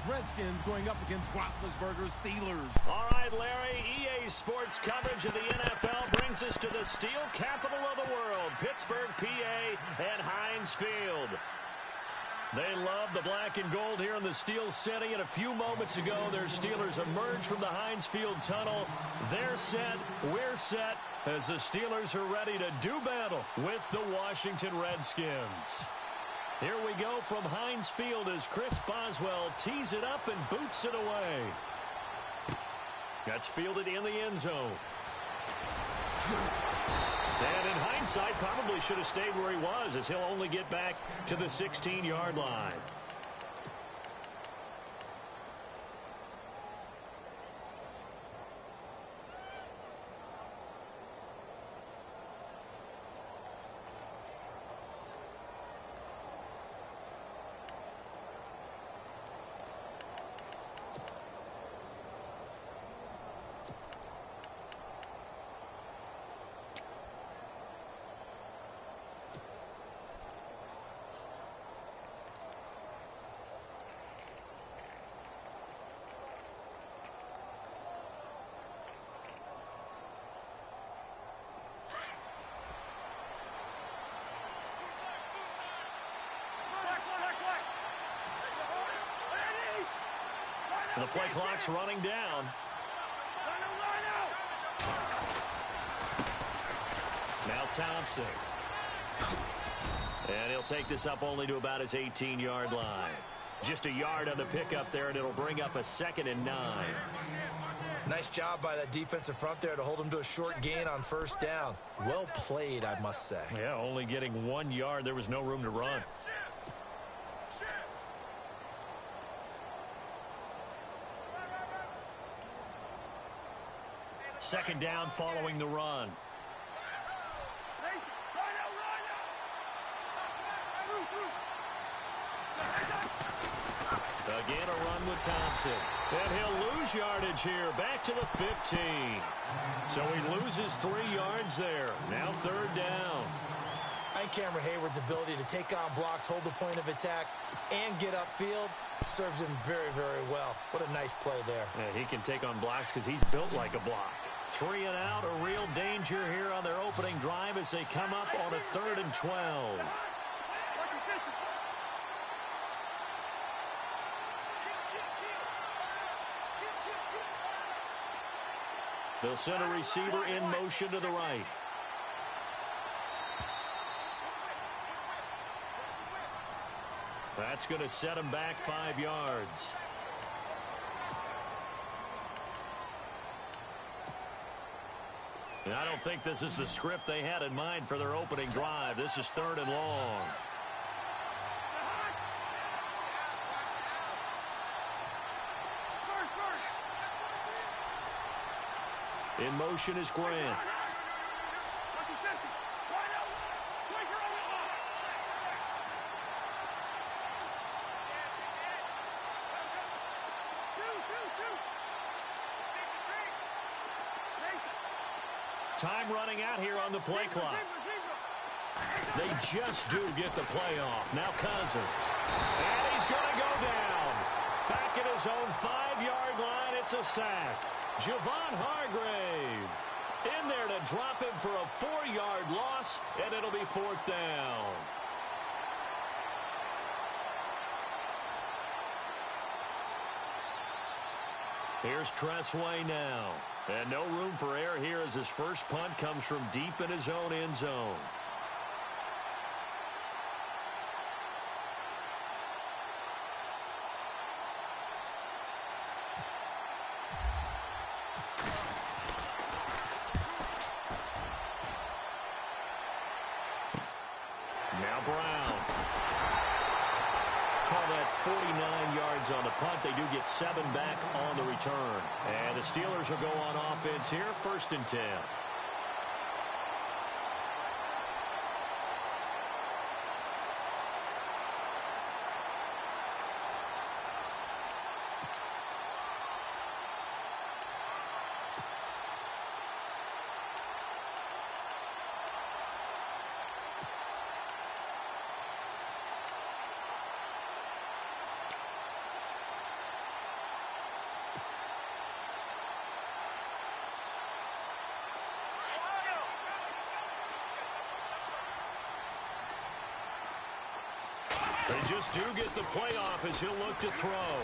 Redskins going up against Roethlisberger's Steelers. All right, Larry, EA Sports coverage of the NFL brings us to the steel capital of the world, Pittsburgh, PA, and Heinz Field. They love the black and gold here in the Steel City, and a few moments ago, their Steelers emerged from the Heinz Field tunnel. They're set, we're set, as the Steelers are ready to do battle with the Washington Redskins. Here we go from Heinz Field as Chris Boswell tees it up and boots it away. That's fielded in the end zone. And in hindsight, probably should have stayed where he was, as he'll only get back to the 16-yard line. The play clock's running down. Now Thompson. And he'll take this up only to about his 18-yard line. Just a yard on the pickup there, and it'll bring up a 2nd and 9. Nice job by that defensive front there to hold him to a short gain on first down. Well played, I must say. Yeah, only getting 1 yard. There was no room to run. Second down following the run. Again, a run with Thompson. And he'll lose yardage here, back to the 15. So he loses 3 yards there. Now 3rd down. I think Cameron Hayward's ability to take on blocks, hold the point of attack, and get upfield serves him very, very well. What a nice play there. Yeah, he can take on blocks because he's built like a block. 3 and out, a real danger here on their opening drive as they come up on a 3rd and 12. They'll send a receiver in motion to the right. That's going to set him back 5 yards. And I don't think this is the script they had in mind for their opening drive. This is 3rd and long. In motion is Grant. Time running out here on the play clock. They just do get the play off. Now Cousins. And he's going to go down. Back at his own 5-yard line, it's a sack. Javon Hargrave in there to drop him for a 4-yard loss, and it'll be 4th down. Here's Tressway now. And no room for error here as his first punt comes from deep in his own end zone. Now Brown. Call that 49 yards on the punt. They do get 7 back on the return. And the Steelers will go on offense here, 1st and 10. just do get the playoff as he'll look to throw.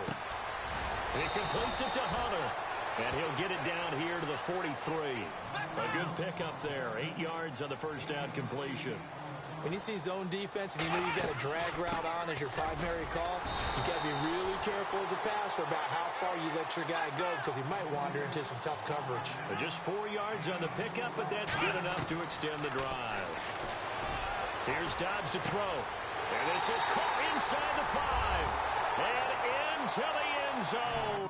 He completes it to Hunter. And he'll get it down here to the 43. A good pickup there. 8 yards on the first down completion. When you see zone defense and you know you got a drag route on as your primary call, you got to be really careful as a passer about how far you let your guy go because he might wander into some tough coverage. But just 4 yards on the pickup, but that's good enough to extend the drive. Here's Dobbs to throw. And this is caught inside the 5. And into the end zone.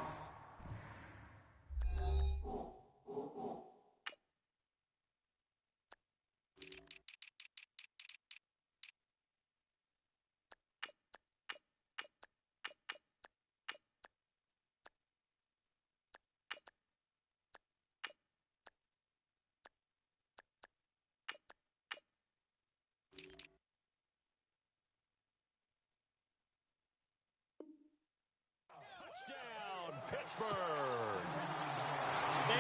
Pittsburgh.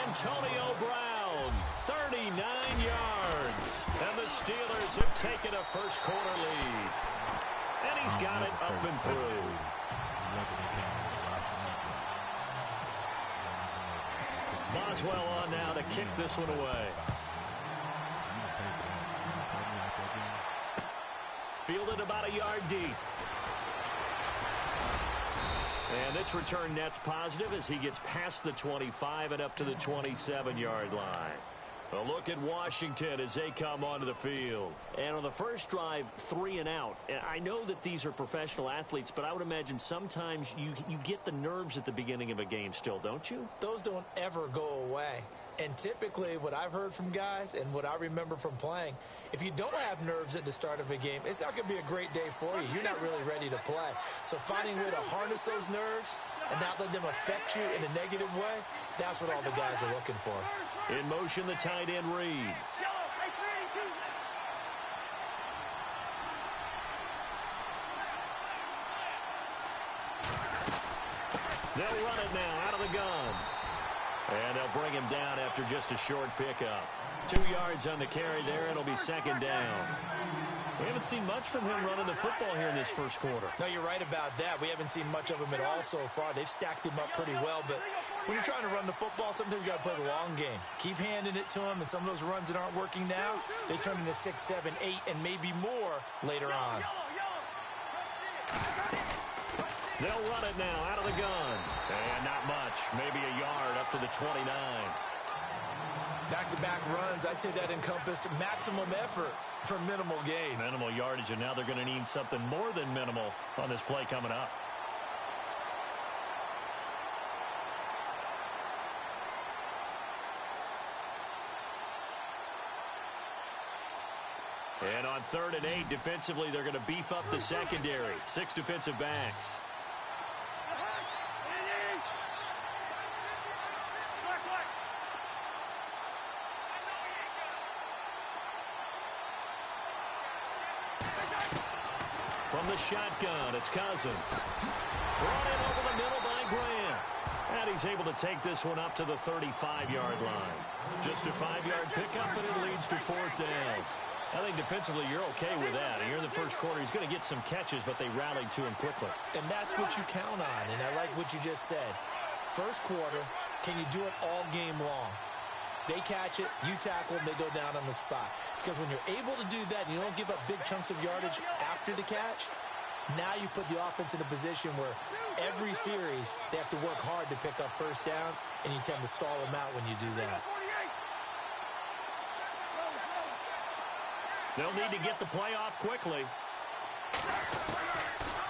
Antonio Brown, 39 yards. And the Steelers have taken a first-quarter lead. And he's got it up and through. Boswell on now to kick this one away. Fielded about a yard deep. And this return net's positive as he gets past the 25 and up to the 27-yard line. A look at Washington as they come onto the field. And on the first drive, 3 and out. I know that these are professional athletes, but I would imagine sometimes you get the nerves at the beginning of a game still, don't you? Those don't ever go away. And typically what I've heard from guys and what I remember from playing, if you don't have nerves at the start of a game, it's not going to be a great day for you. You're not really ready to play. So finding a way to harness those nerves and not let them affect you in a negative way, that's what all the guys are looking for. In motion, the tight end Reed. They'll run it now out of the gun. And they'll bring him down after just a short pickup. 2 yards on the carry there. It'll be second down. We haven't seen much from him running the football here in this first quarter. No, you're right about that. We haven't seen much of him at all so far. They've stacked him up pretty well. But when you're trying to run the football, sometimes you got to play the long game. Keep handing it to him. And some of those runs that aren't working now, they turn into 6, 7, 8, and maybe more later on. They'll run it now out of the gun. And not much. Maybe a yard up to the 29. Back-to-back runs, I'd say that encompassed maximum effort for minimal gain. Minimal yardage, and now they're going to need something more than minimal on this play coming up. And on 3rd and 8, defensively, they're going to beef up the secondary. 6 defensive backs. From the shotgun, it's Cousins. Brought in over the middle by Grant. And he's able to take this one up to the 35-yard line. Just a 5-yard pickup, and it leads to 4th down. I think defensively you're okay with that. And here in the first quarter, he's going to get some catches, but they rallied to him quickly. And that's what you count on, and I like what you just said. First quarter, can you do it all game long? They catch it, you tackle them, they go down on the spot. Because when you're able to do that and you don't give up big chunks of yardage after the catch, now you put the offense in a position where every series they have to work hard to pick up first downs, and you tend to stall them out when you do that. They'll need to get the play off quickly.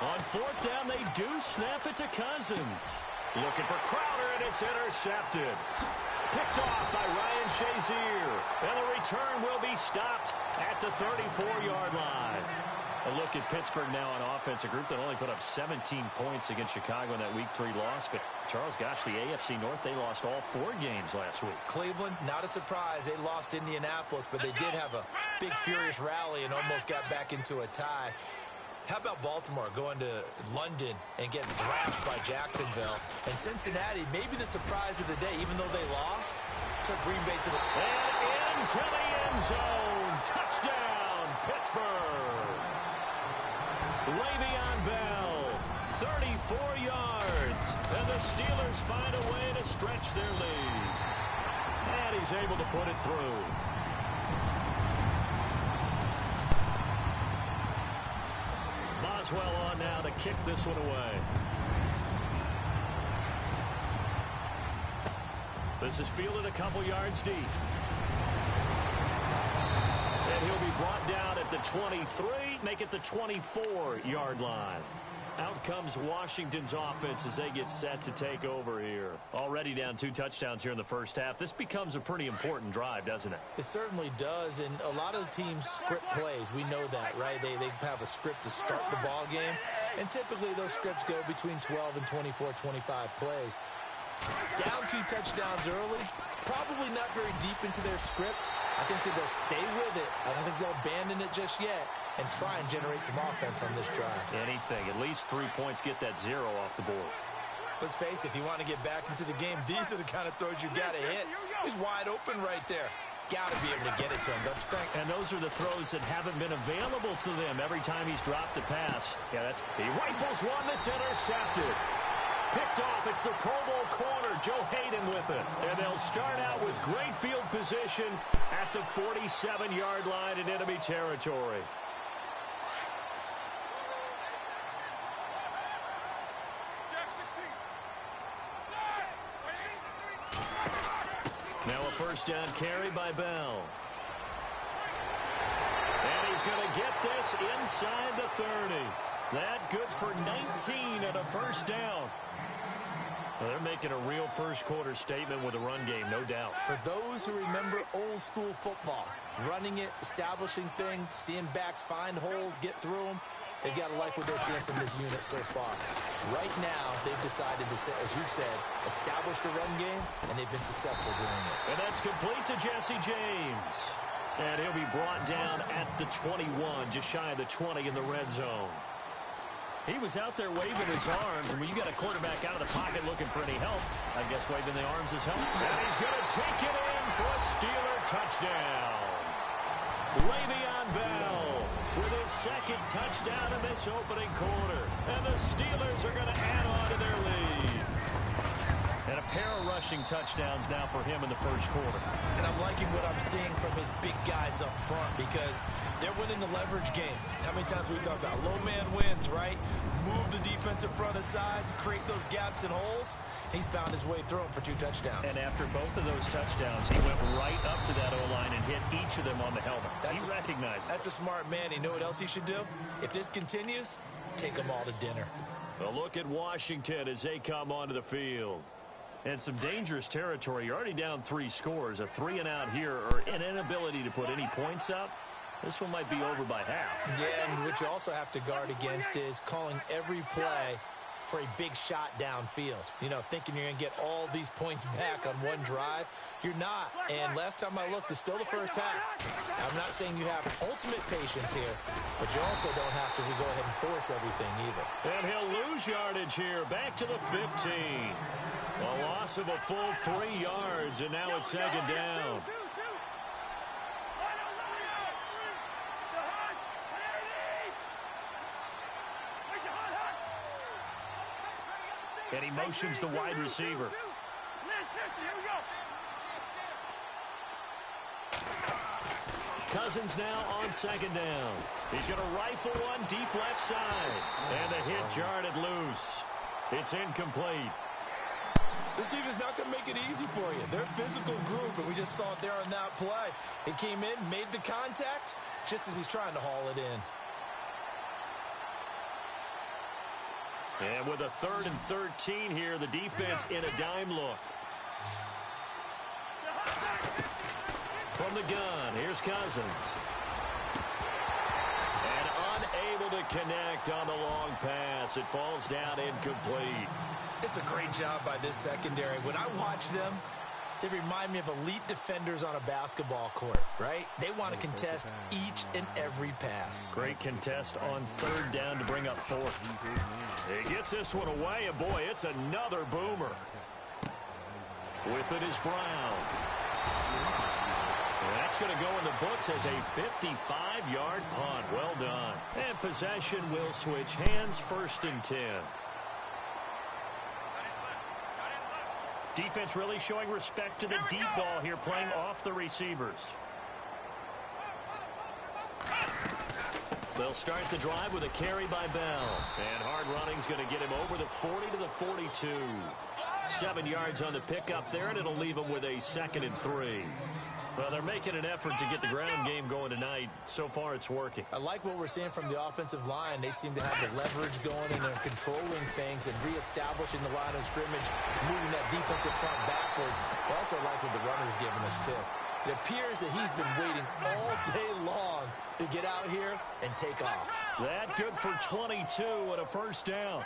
On 4th down, they do snap it to Cousins. Looking for Crowder, and it's intercepted. Picked off by Ryan Shazier. And the return will be stopped at the 34-yard line. A look at Pittsburgh now on offense, a group that only put up 17 points against Chicago in that Week 3 loss. But, Charles, gosh, the AFC North, they lost all 4 games last week. Cleveland, not a surprise. They lost Indianapolis, but they did have a big, furious rally and almost got back into a tie. How about Baltimore going to London and getting thrashed by Jacksonville? And Cincinnati, maybe the surprise of the day, even though they lost, took Green Bay to the... And into the end zone. Touchdown, Pittsburgh. Le'Veon Bell, 34 yards. And the Steelers find a way to stretch their lead. And he's able to put it through. Boswell on now to kick this one away. This is fielded a couple yards deep. And he'll be brought down at the 23, make it the 24-yard line. Out comes Washington's offense as they get set to take over here. Already down 2 touchdowns here in the first half. This becomes a pretty important drive, doesn't it? It certainly does, and a lot of the teams script plays. We know that, right? They have a script to start the ball game, and typically those scripts go between 12 and 24, 25 plays. Down 2 touchdowns early, probably not very deep into their script. I think that they'll stay with it. I don't think they'll abandon it just yet and try and generate some offense on this drive. Anything. At least 3 points, get that 0 off the board. Let's face it, if you want to get back into the game, these are the kind of throws you got to hit. He's wide open right there. Got to be able to get it to him, don't you think? And those are the throws that haven't been available to them every time he's dropped a pass. Yeah, he rifles one that's intercepted. Picked off. It's the Pro Bowl corner, Joe Hayden with it. And they'll start out with great field position at the 47-yard line in enemy territory. Now a first down carry by Bell. And he's going to get this inside the 30. That good for 19 and a first down. Well, they're making a real first-quarter statement with a run game, no doubt. For those who remember old-school football, running it, establishing things, seeing backs find holes, get through them, they've got to like what they're seeing from this unit so far. Right now, they've decided to, as you said, establish the run game, and they've been successful doing it. And that's complete to Jesse James. And he'll be brought down at the 21, just shy of the 20 in the red zone. He was out there waving his arms, and when you got a quarterback out of the pocket looking for any help, I guess waving the arms is help. And he's going to take it in for a Steeler touchdown. Le'Veon Bell with his second touchdown in this opening quarter. And the Steelers are going to add on to their lead. And a pair of rushing touchdowns now for him in the first quarter. And I'm liking what I'm seeing from his big guys up front because they're winning the leverage game. How many times we talk about low man wins, right? Move the defensive front aside, create those gaps and holes. He's found his way through them for 2 touchdowns. And after both of those touchdowns, he went right up to that O-line and hit each of them on the helmet. He recognized it. That's a smart man. You know what else he should do? If this continues, take them all to dinner. A look at Washington as they come onto the field. And some dangerous territory. You're already down 3 scores. A 3-and-out here or an inability to put any points up. This one might be over by half. Yeah, and what you also have to guard against is calling every play for a big shot downfield. You know, thinking you're going to get all these points back on one drive. You're not. And last time I looked, it's still the first half. I'm not saying you have ultimate patience here, but you also don't have to go ahead and force everything either. And he'll lose yardage here. Back to the 15. A loss of a full 3 yards, and now it's second down. And he motions the wide receiver. Cousins now on second down. He's going to rifle one deep left side. And the hit jarred loose. It's incomplete. This defense is not going to make it easy for you. They're a physical group, and we just saw it there on that play. It came in, made the contact, just as he's trying to haul it in. And with a 3rd and 13 here, the defense in a dime look. From the gun, here's Cousins. And unable to connect on the long pass. It falls down incomplete. It's a great job by this secondary. When I watch them, they remind me of elite defenders on a basketball court, right? They want to contest each and every pass. Great contest on 3rd down to bring up 4th. He gets this one away, and boy, it's another boomer. With it is Brown. And that's going to go in the books as a 55-yard punt. Well done. And possession will switch hands, 1st and 10. Defense really showing respect to the deep ball here, playing off the receivers. They'll start the drive with a carry by Bell. And hard running's going to get him over the 40 to the 42. 7 yards on the pickup there, and it'll leave him with a 2nd and 3. Well, they're making an effort to get the ground game going tonight. So far, it's working. I like what we're seeing from the offensive line. They seem to have the leverage going, and they're controlling things and reestablishing the line of scrimmage, moving that defensive front backwards. I also like what the runner's giving us, too. It appears that he's been waiting all day long to get out here and take off. That good for 22 and a 1st down.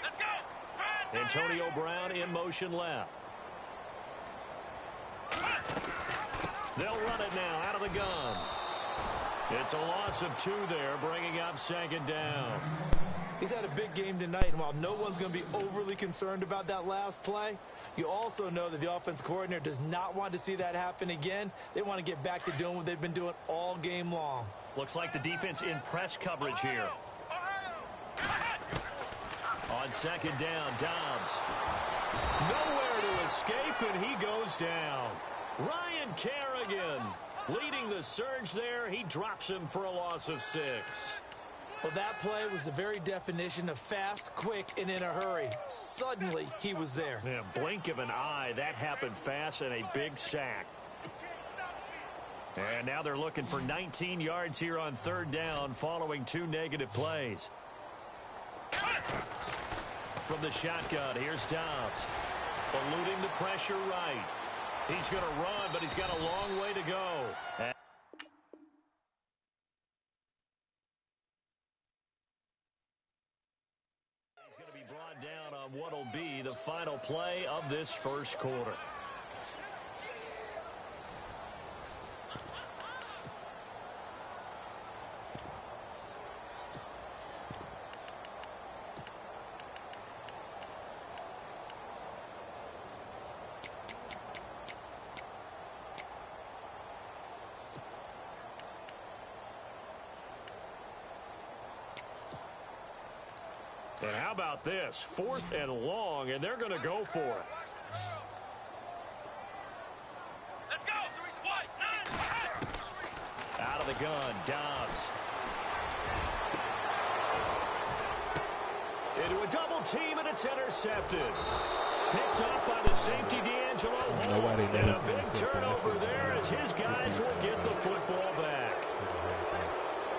Antonio Brown in motion left. They'll run it now out of the gun. It's a loss of 2 there, bringing up 2nd down. He's had a big game tonight, and while no one's going to be overly concerned about that last play, you also know that the offense coordinator does not want to see that happen again. They want to get back to doing what they've been doing all game long. Looks like the defense in press coverage here. On 2nd down, Dobbs. Nowhere to escape, and he goes down. Ryan Kerrigan leading the surge there. He drops him for a loss of 6. Well, that play was the very definition of fast, quick, and in a hurry. Suddenly, he was there. Yeah, blink of an eye. That happened fast and a big sack. And now they're looking for 19 yards here on 3rd down following 2 negative plays. From the shotgun, here's Dobbs. Eluding the pressure right. He's going to run, but he's got a long way to go. He's going to be brought down on what will be the final play of this 1st quarter. And how about this? 4th and long, and they're going to go for it. Let's go. Out of the gun, Dobbs. Into a double team, and it's intercepted. Picked up by the safety, D'Angelo. And a big turnover there as his guys will get the football back.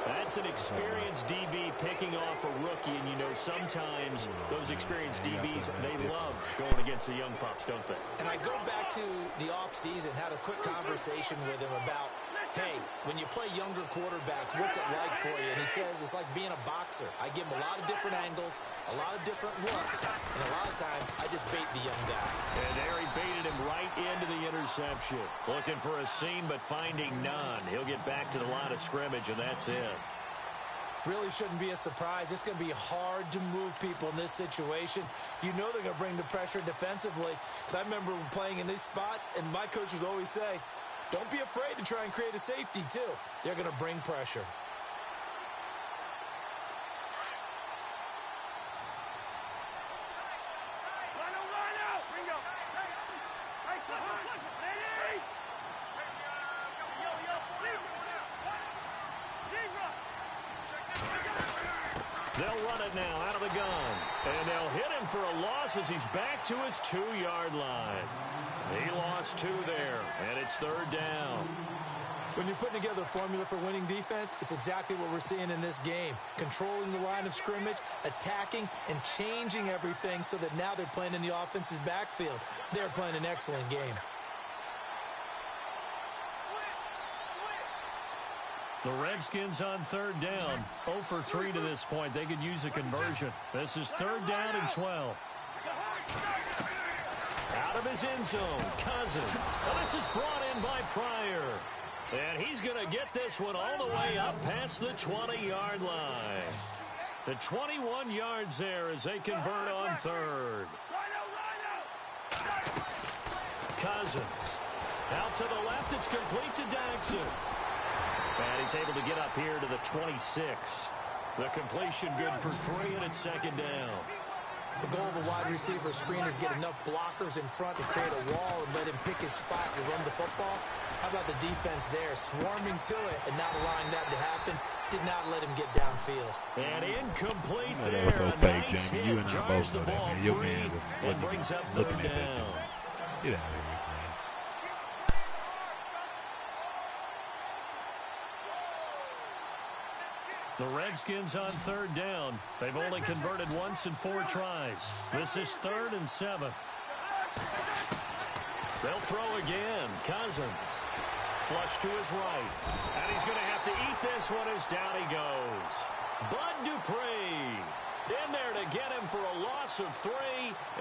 That's an experienced DB picking off a rookie, and you know sometimes those experienced DBs, they love going against the young pups, don't they? And I go back to the offseason, had a quick conversation with him about, hey, when you play younger quarterbacks, what's it like for you? And he says it's like being a boxer. I give him a lot of different angles, a lot of different looks, and a lot of times I just bait the young guy. And there he baited him right into the interception. Looking for a seam, but finding none. He'll get back to the line of scrimmage, and that's it. Really shouldn't be a surprise. It's going to be hard to move people in this situation. You know they're going to bring the pressure defensively. Because I remember playing in these spots, and my coaches always say, don't be afraid to try and create a safety, too. They're going to bring pressure. They'll run it now out of the gun. And they'll hit him for a loss as he's back to his 2-yard line. He lost 2 there, and it's 3rd down. When you're putting together a formula for winning defense, it's exactly what we're seeing in this game. Controlling the line of scrimmage, attacking, and changing everything so that now they're playing in the offense's backfield. They're playing an excellent game. The Redskins on 3rd down. 0 for 3 to this point. They could use a conversion. This is 3rd down and 12. Out of his end zone, Cousins. Now this is brought in by Pryor. And he's going to get this one all the way up past the 20-yard line. The 21 yards there as they convert on 3rd. Cousins. Out to the left, it's complete to Daxon. And he's able to get up here to the 26. The completion good for 3, and it's second down. The goal of a wide receiver screen is get enough blockers in front to create a wall and let him pick his spot to run the football. How about the defense there, swarming to it and not allowing that to happen? Did not let him get downfield. And incomplete there. That was so a fake, nice Jamie. hit. You and I Jars both the know that, ball man. Your free man and brings up looking third at that down. thing. Get out of here, man. The Redskins on third down. They've only converted once in 4 tries. This is 3rd and 7. They'll throw again. Cousins. Flush to his right. And he's going to have to eat this one as down he goes. Bud Dupree in there to get him for a loss of 3,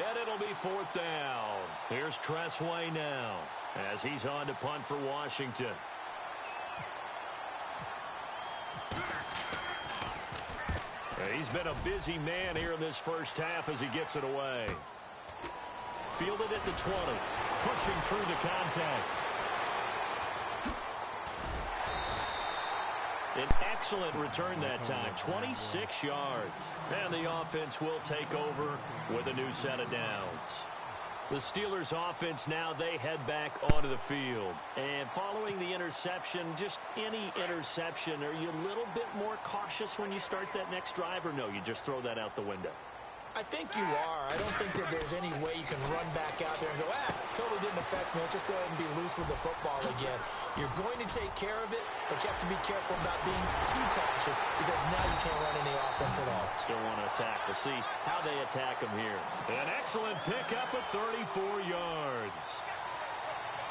and it'll be 4th down. Here's Tressway now as he's on to punt for Washington. He's been a busy man here in this first half as he gets it away. Fielded at the 20. Pushing through the contact. An excellent return that time. 26 yards. And the offense will take over with a new set of downs. The Steelers offense now, they head back onto the field. And following the interception, just any interception, are you a little bit more cautious when you start that next drive, or no, you just throw that out the window? I think you are. I don't think that there's any way you can run back out there and go, totally didn't affect me. Let's just go ahead and be loose with the football again. You're going to take care of it, but you have to be careful about being too cautious because now you can't run any offense at all. Still want to attack. We'll see how they attack him here. An excellent pickup of 34 yards.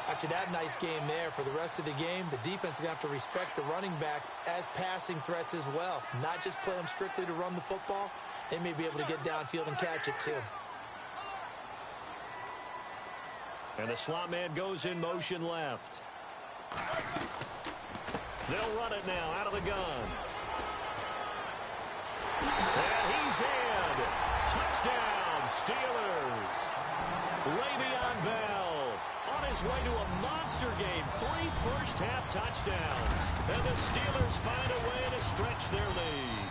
After that nice game there, for the rest of the game, the defense is going to have to respect the running backs as passing threats as well. Not just play them strictly to run the football. They may be able to get downfield and catch it too. And the slot man goes in motion left. They'll run it now out of the gun. And he's in. Touchdown, Steelers. Le'Veon Bell on his way to a monster game. 3 first-half touchdowns. And the Steelers find a way to stretch their lead.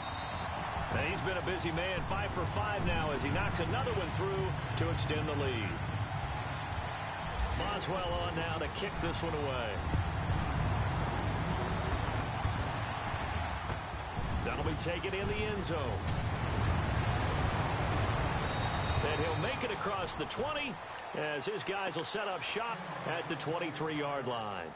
And he's been a busy man, 5 for 5 now as he knocks another one through to extend the lead. Boswell on now to kick this one away. That'll be taken in the end zone. And he'll make it across the 20 as his guys will set up shop at the 23-yard line.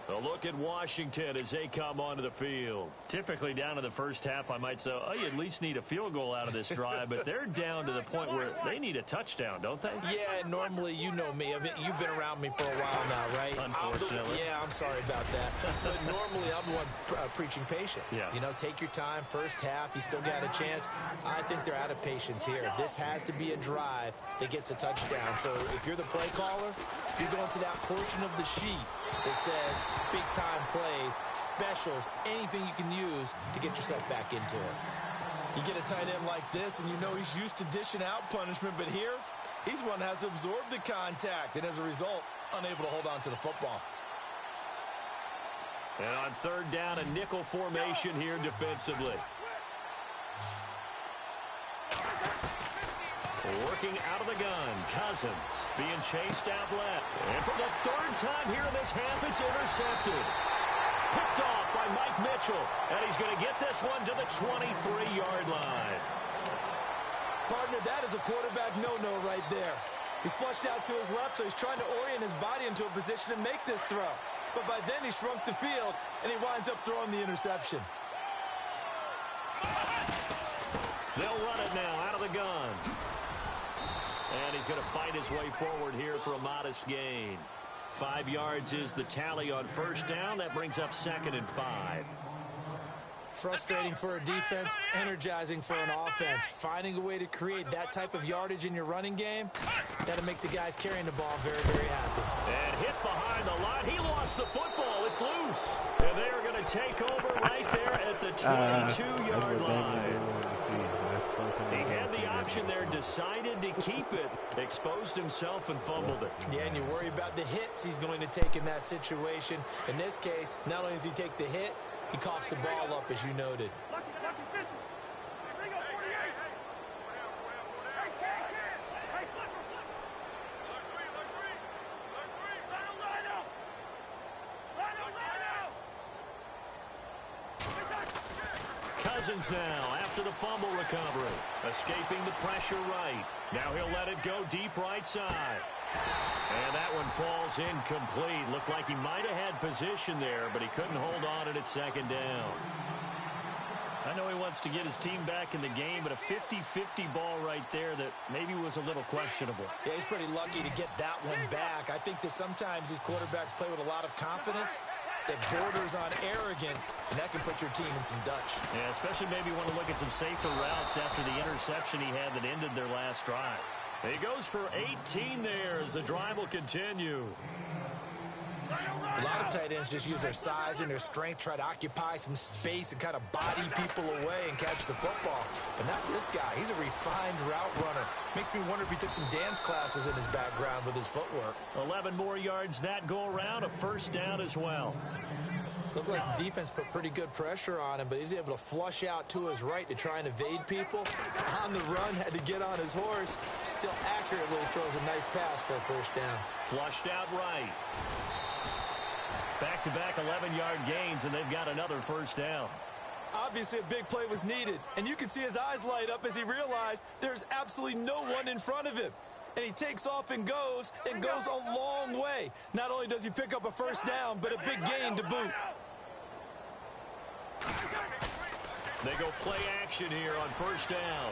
A look at Washington as they come onto the field. Typically down to the first half, I might say, oh, you at least need a field goal out of this drive, but they're down to the point where they need a touchdown, don't they? Yeah, normally, you know me. I mean, you've been around me for a while now, right? Unfortunately. I'm sorry about that. But normally, I'm the one preaching patience. Yeah. You know, take your time. First half, you still got a chance. I think they're out of patience here. This has to be a drive that gets a touchdown. So if you're the play caller, you're going to that portion of the sheet that says big-time plays, specials, anything you can use to get yourself back into it. You get a tight end like this, and you know he's used to dishing out punishment, but here, he's one that has to absorb the contact, and as a result, unable to hold on to the football. And on third down, a nickel formation here defensively. Working out of the gun, Cousins being chased out left. And for the 3rd time here in this half, it's intercepted. Picked off by Mike Mitchell. And he's going to get this one to the 23-yard line. Partner, that is a quarterback no-no right there. He's flushed out to his left, so he's trying to orient his body into a position to make this throw. But by then, he shrunk the field, and he winds up throwing the interception. They'll run it now out of the gun. And he's going to fight his way forward here for a modest gain. 5 yards is the tally on first down. That brings up 2nd and 5. Frustrating for a defense, energizing for an offense. Finding a way to create that type of yardage in your running game, that'll make the guys carrying the ball very, very happy. And hit behind the line. He lost the football. It's loose. And they are going to take over right there at the 22-yard line. He had the option there, decided to keep it, exposed himself and fumbled it. Yeah, and you worry about the hits he's going to take in that situation. In this case, not only does he take the hit, he coughs the ball up, as you noted. Cousins now after the fumble recovery. Escaping the pressure right. Now he'll let it go deep right side. And that one falls incomplete. Looked like he might have had position there, but he couldn't hold on at second down. I know he wants to get his team back in the game, but a 50-50 ball right there that maybe was a little questionable. Yeah, he's pretty lucky to get that one back. I think that sometimes these quarterbacks play with a lot of confidence that borders on arrogance, and that can put your team in some Dutch. Yeah, especially maybe want to look at some safer routes after the interception he had that ended their last drive. He goes for 18 there as the drive will continue. A lot of tight ends just use their size and their strength, try to occupy some space and kind of body people away and catch the football. But not this guy. He's a refined route runner. Makes me wonder if he took some dance classes in his background with his footwork. 11 more yards that go around, a first down as well. Looked like the defense put pretty good pressure on him, but he's able to flush out to his right to try and evade people. On the run, had to get on his horse. Still accurately throws a nice pass for a first down. Flushed out right. Back-to-back 11-yard gains, and they've got another first down. Obviously, a big play was needed, and you can see his eyes light up as he realized there's absolutely no one in front of him. And he takes off and goes a long way. Not only does he pick up a first down, but a big gain to boot. They go play action here on first down.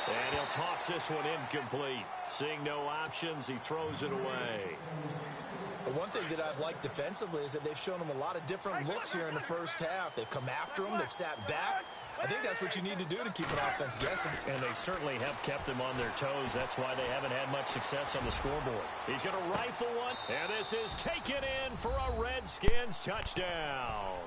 And he'll toss this one incomplete. Seeing no options, he throws it away. Well, one thing that I've liked defensively is that they've shown him a lot of different looks here in the first half. They've come after him. They've sat back. I think that's what you need to do to keep an offense guessing. And they certainly have kept them on their toes. That's why they haven't had much success on the scoreboard. He's going to rifle one, and this is taken in for a Redskins touchdown.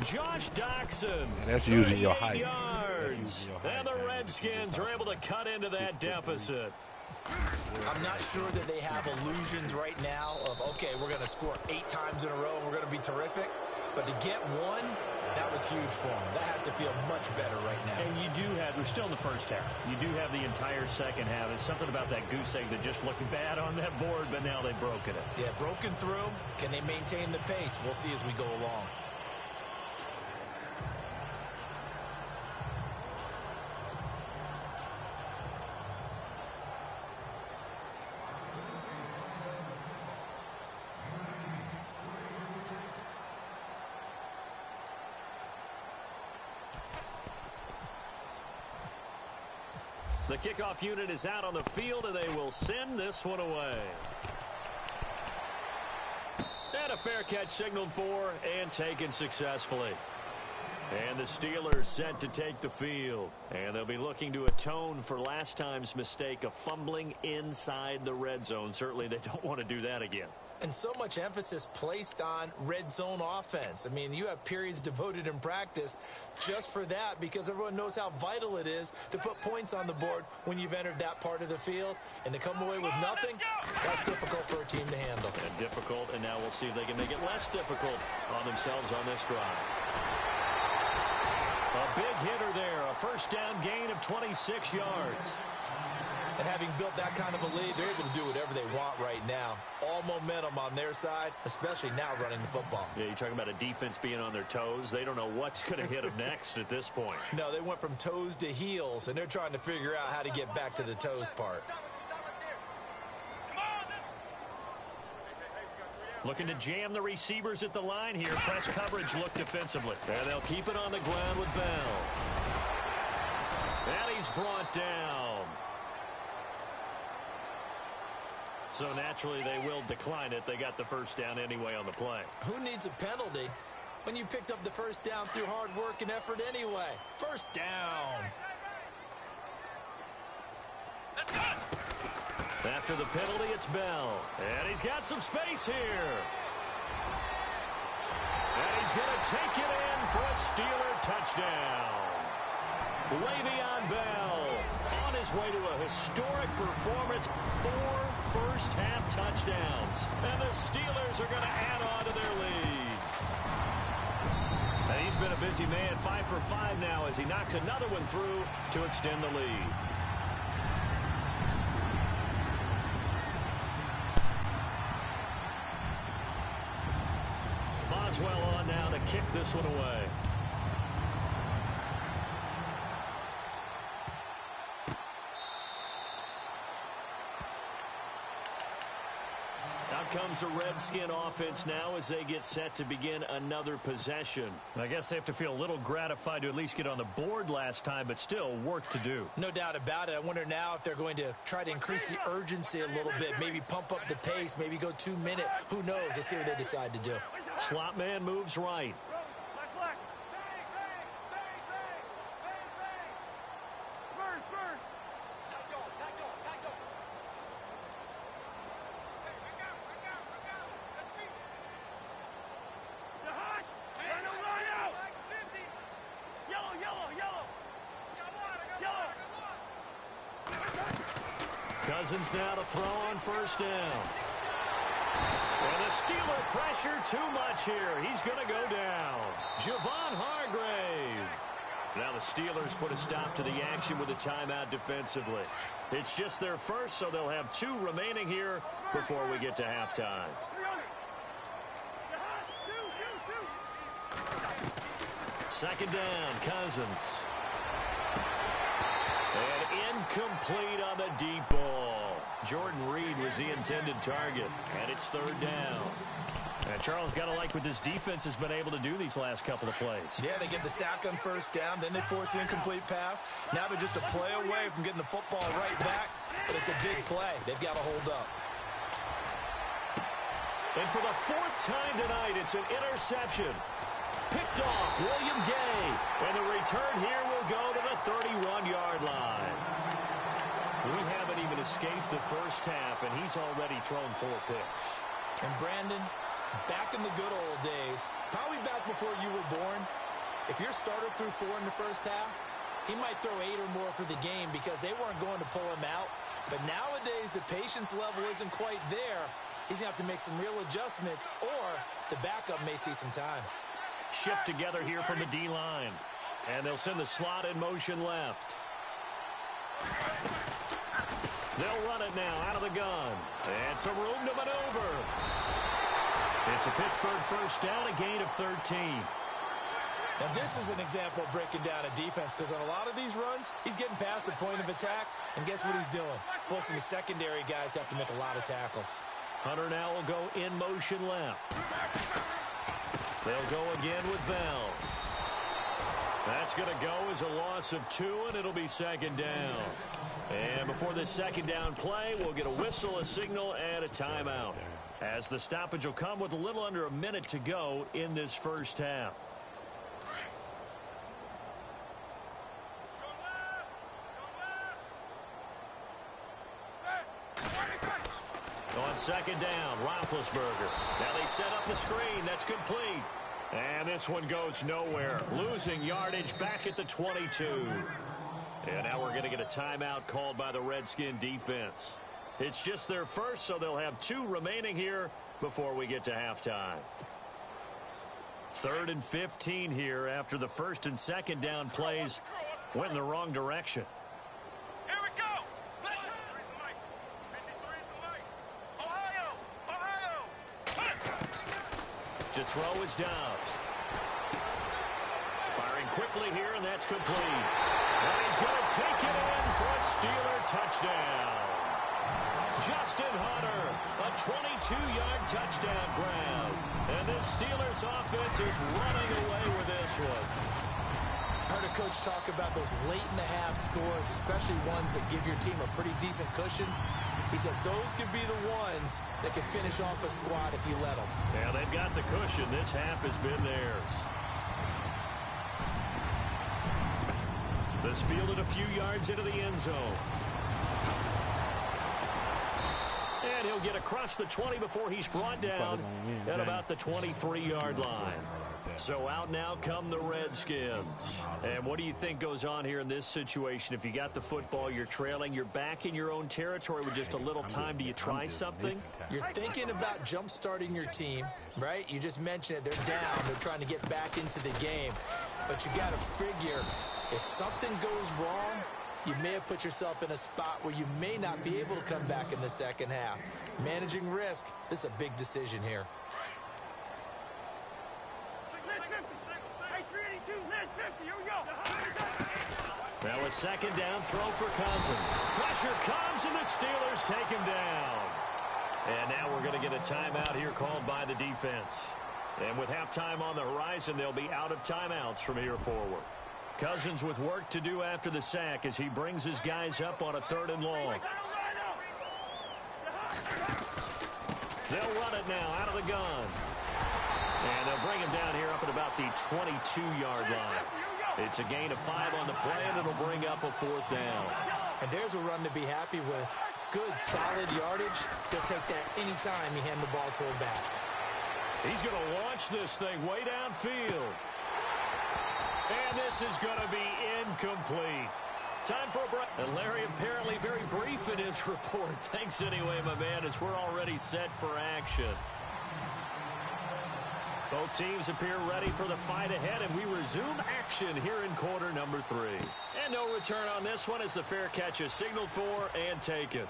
Josh Doxson, and that's using your height. Yards. And the Redskins are able to cut into that deficit. I'm not sure that they have illusions right now of, okay, we're going to score 8 times in a row and we're going to be terrific. But to get one, that was huge for them. That has to feel much better right now. And you do have, we're still in the first half. You do have the entire second half. It's something about that goose egg that just looked bad on that board, but now they've broken it. Yeah, broken through. Can they maintain the pace? We'll see as we go along. The kickoff unit is out on the field, and they will send this one away. And a fair catch signaled for and taken successfully. And the Steelers set to take the field. And they'll be looking to atone for last time's mistake of fumbling inside the red zone. Certainly they don't want to do that again. And so much emphasis placed on red zone offense. I mean, you have periods devoted in practice just for that because everyone knows how vital it is to put points on the board when you've entered that part of the field. And to come away with nothing, that's difficult for a team to handle. And difficult, and now we'll see if they can make it less difficult on themselves on this drive. A big hitter there, a first down gain of 26 yards. And having built that kind of a lead, they're able to do whatever they want right now. All momentum on their side, especially now running the football. Yeah, you're talking about a defense being on their toes. They don't know what's going to hit them next at this point. No, they went from toes to heels, and they're trying to figure out how to get back to the toes part. Looking to jam the receivers at the line here. Press coverage look defensively. And they'll keep it on the ground with Bell. And he's brought down. So naturally they will decline it. They got the first down anyway on the play. Who needs a penalty when you picked up the first down through hard work and effort anyway. First down. After the penalty, it's Bell. And he's got some space here. And he's going to take it in for a Steeler touchdown. Le'Veon Bell on his way to a historic performance. 4 first-half touchdowns. And the Steelers are going to add on to their lead. And he's been a busy man, 5 for 5 now as he knocks another one through to extend the lead. Boswell on now to kick this one away. Out comes the Redskin offense now as they get set to begin another possession. I guess they have to feel a little gratified to at least get on the board last time, but still work to do. No doubt about it. I wonder now if they're going to try to increase the urgency a little bit, maybe pump up the pace, maybe go 2 minute. Who knows? Let's see what they decide to do. Slot man moves right. Cousins now to throw on first down. And the Steeler pressure too much here. He's going to go down. Javon Hargrave. Now the Steelers put a stop to the action with a timeout defensively. It's just their first, so they'll have 2 remaining here before we get to halftime. Second down, Cousins. And incomplete on the deep ball. Jordan Reed was the intended target, and it's third down. And Charles, got to like what this defense has been able to do these last couple of plays. Yeah, they get the sack on first down, then they force the incomplete pass. Now they're just a play away from getting the football right back, but it's a big play. They've got to hold up. And for the 4th time tonight, it's an interception. Picked off William Gay. And the return here will go to the 31-yard line. We haven't even escaped the first half, and he's already thrown 4 picks. And Brandon, back in the good old days, probably back before you were born, if your starter threw 4 in the first half, he might throw 8 or more for the game because they weren't going to pull him out. But nowadays, the patience level isn't quite there. He's going to have to make some real adjustments, or the backup may see some time. Shift together here from the D-line. And they'll send the slot in motion left. They'll run it now out of the gun. And some room to maneuver. It's a Pittsburgh first down, a gain of 13. Now this is an example of breaking down a defense because on a lot of these runs, he's getting past the point of attack. And guess what he's doing? Forcing the secondary guys to have to make a lot of tackles. Hunter now will go in motion left. They'll go again with Bell. That's going to go as a loss of 2, and it'll be second down. And before this second down play, we'll get a whistle, a signal, and a timeout. As the stoppage will come with a little under a minute to go in this first half. On second down, Roethlisberger. Now they set up the screen. That's complete. And this one goes nowhere. Losing yardage back at the 22. And now we're going to get a timeout called by the Redskin defense. It's just their first, so they'll have 2 remaining here before we get to halftime. 3rd and 15 here after the first and second down plays went in the wrong direction. Here we go. To throw is Dobbs. Firing quickly here, and that's complete. And he's going to take it in for a Steeler touchdown. Justin Hunter, a 22-yard touchdown grab. And this Steelers offense is running away with this one. heard a coach talk about those late-in-the-half scores, especially ones that give your team a pretty decent cushion. He said those could be the ones that can finish off a squad if you let them. Yeah, they've got the cushion. This half has been theirs. This fielded a few yards into the end zone. And he'll get across the 20 before he's brought down at about the 23-yard line. So out now come the Redskins. And what do you think goes on here in this situation? If you got the football, you're trailing, you're back in your own territory with just a little time. Do you try something? You're thinking about jump-starting your team, right? You just mentioned it. They're down. They're trying to get back into the game. But you got to figure, if something goes wrong, you may have put yourself in a spot where you may not be able to come back in the second half. Managing risk, this is a big decision here. Now a second down throw for Cousins. Pressure comes and the Steelers take him down. And now we're going to get a timeout here called by the defense. And with halftime on the horizon, they'll be out of timeouts from here forward. Cousins with work to do after the sack as he brings his guys up on a 3rd and long. They'll run it now out of the gun. And they'll bring him down here up at about the 22-yard line. It's a gain of 5 on the play, and it'll bring up a 4th down. And there's a run to be happy with. Good, solid yardage. He'll take that anytime you hand the ball to him back. He's going to launch this thing way downfield. And this is going to be incomplete. Time for a break. And Larry apparently very brief in his report. Thanks anyway, my man, as we're already set for action. Both teams appear ready for the fight ahead, and we resume action here in quarter number 3. And no return on this one as the fair catch is signaled for and taken.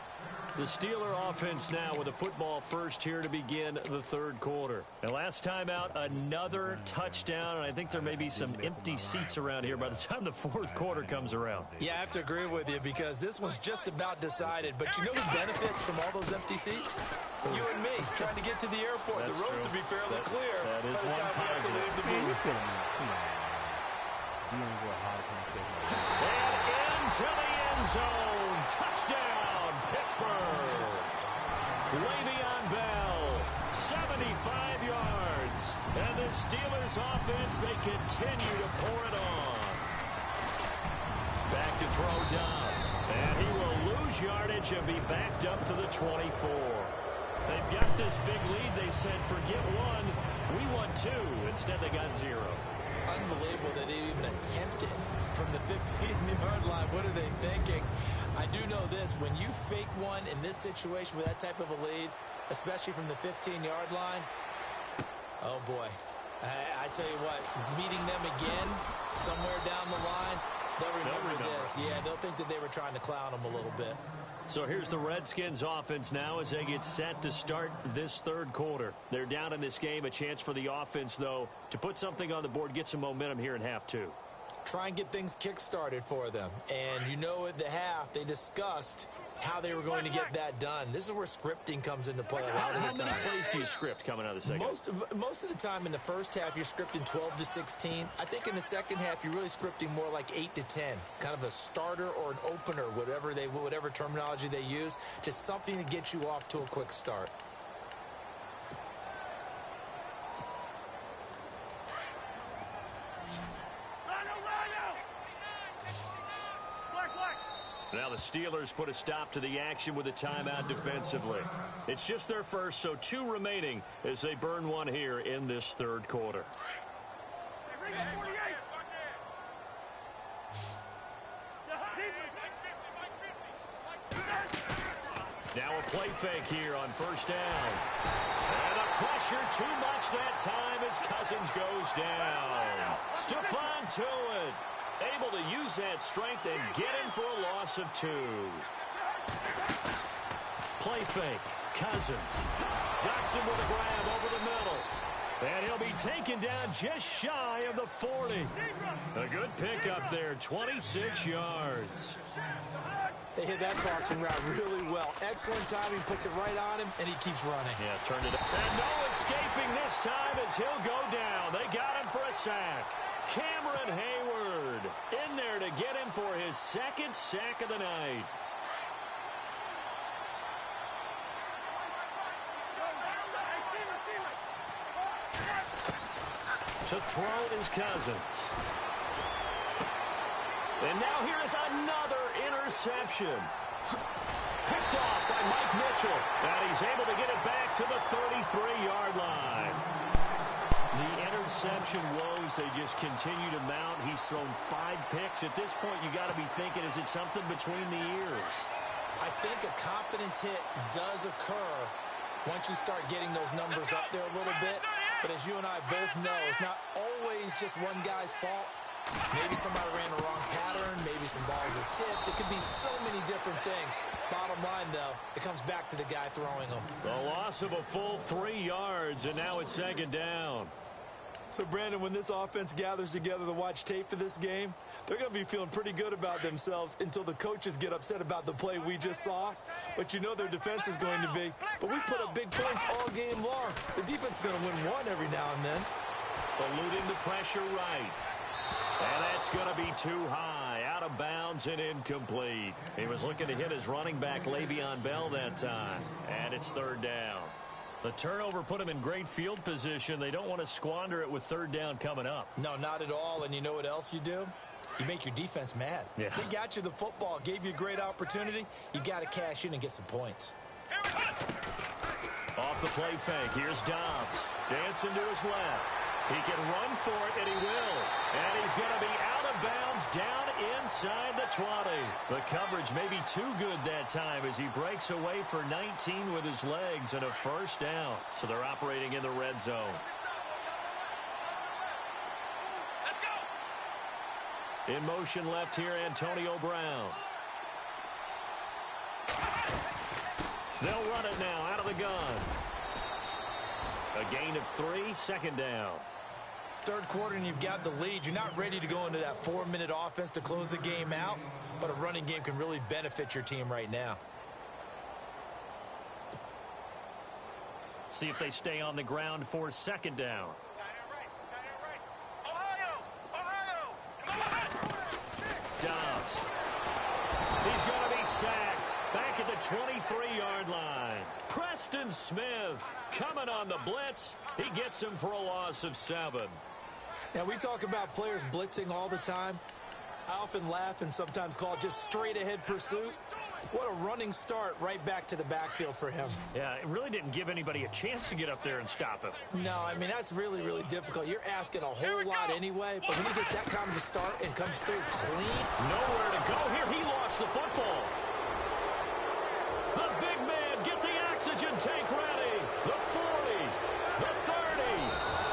The Steeler offense now with a football first here to begin the 3rd quarter. And last time out, another touchdown, and I think there may be some empty seats around here by the time the 4th quarter comes around. Yeah, I have to agree with you because this was just about decided. But you know who benefits from all those empty seats? You and me, trying to get to the airport. That's the roads true. will be fairly clear that is by the time we have to leave the booth. And into the end zone. Touchdown, Pittsburgh. Le'Veon Bell, 75 yards. And the Steelers offense, they continue to pour it on. Back to throw Dobbs. And he will lose yardage and be backed up to the 24. They've got this big lead. They said, forget one. We want 2. Instead, they got 0. Unbelievable that they even attempted from the 15-yard line. What are they thinking? I do know this. When you fake one in this situation with that type of a lead, especially from the 15-yard line, oh, boy. I tell you what, meeting them again somewhere down the line, they'll remember this. Yeah, they'll think that they were trying to clown them a little bit. So here's the Redskins offense now as they get set to start this 3rd quarter. They're down in this game. A chance for the offense, though, to put something on the board, get some momentum here in half 2. Try and get things kick-started for them. And you know at the half, they discussed how they were going to get that done. This is where scripting comes into play a lot of the time. How many plays do you script coming out of the second? Most of the time in the first half, you're scripting 12 to 16. I think in the second half, you're really scripting more like 8 to 10. Kind of a starter or an opener, whatever terminology they use, just something to get you off to a quick start. Now the Steelers put a stop to the action with a timeout defensively. It's just their first, so 2 remaining as they burn one here in this 3rd quarter. Now a play fake here on 1st down. And the pressure too much that time as Cousins goes down. Stephon Tuitt able to use that strength and get in for a loss of 2. Play fake. Cousins. Docks him with a grab over the middle. And he'll be taken down just shy of the 40. A good pickup there. 26 yards. They hit that crossing route really well. Excellent timing. Puts it right on him, and he keeps running. Yeah, turned it up. And no escaping this time as he'll go down. They got him for a sack. Cameron Hayward. Pollard in there to get him for his second sack of the night. To throw is Cousins. And now here is another interception. Picked off by Mike Mitchell. And he's able to get it back to the 33-yard line. The interception woes, they just continue to mount. He's thrown 5 picks. At this point, you got to be thinking, is it something between the ears? I think a confidence hit does occur once you start getting those numbers up there a little bit. But as you and I both know, it's not always just one guy's fault. Maybe somebody ran the wrong pattern. Maybe some balls were tipped. It could be so many different things. Bottom line, though, it comes back to the guy throwing them. The loss of a full 3 yards, and now it's second down. So, Brandon, when this offense gathers together to watch tape for this game, they're going to be feeling pretty good about themselves until the coaches get upset about the play we just saw. But you know their defense is going to be. But we put up big points all game long. The defense is going to win one every now and then. Eluding the pressure right. And that's going to be too high. Out of bounds and incomplete. He was looking to hit his running back, Le'Veon Bell, that time. And it's third down. The turnover put him in great field position. They don't want to squander it with third down coming up. No, not at all. And you know what else you do? You make your defense mad. Yeah. They got you the football, gave you a great opportunity. You got to cash in and get some points. Off the play fake. Here's Dobbs. Dancing to his left. He can run for it, and he will. And he's going to be out of bounds down inside the 20. The coverage may be too good that time as he breaks away for 19 with his legs and a first down. So they're operating in the red zone. In motion left here, Antonio Brown. They'll run it now out of the gun. A gain of 3, second down. Third quarter and you've got the lead. You're not ready to go into that 4-minute offense to close the game out, but a running game can really benefit your team right now. See if they stay on the ground for second down. Dobbs. He's going to be sacked. Back at the 23-yard line. Preston Smith coming on the blitz. He gets him for a loss of 7. Now, we talk about players blitzing all the time. I often laugh and sometimes call it just straight-ahead pursuit. What a running start right back to the backfield for him. Yeah, it really didn't give anybody a chance to get up there and stop him. No, I mean, that's really, really difficult. You're asking a whole lot anyway, but when he gets that kind of a start and comes through clean. Nowhere to go here. He lost the football. The big man, get the oxygen tank ready. The 40, the 30.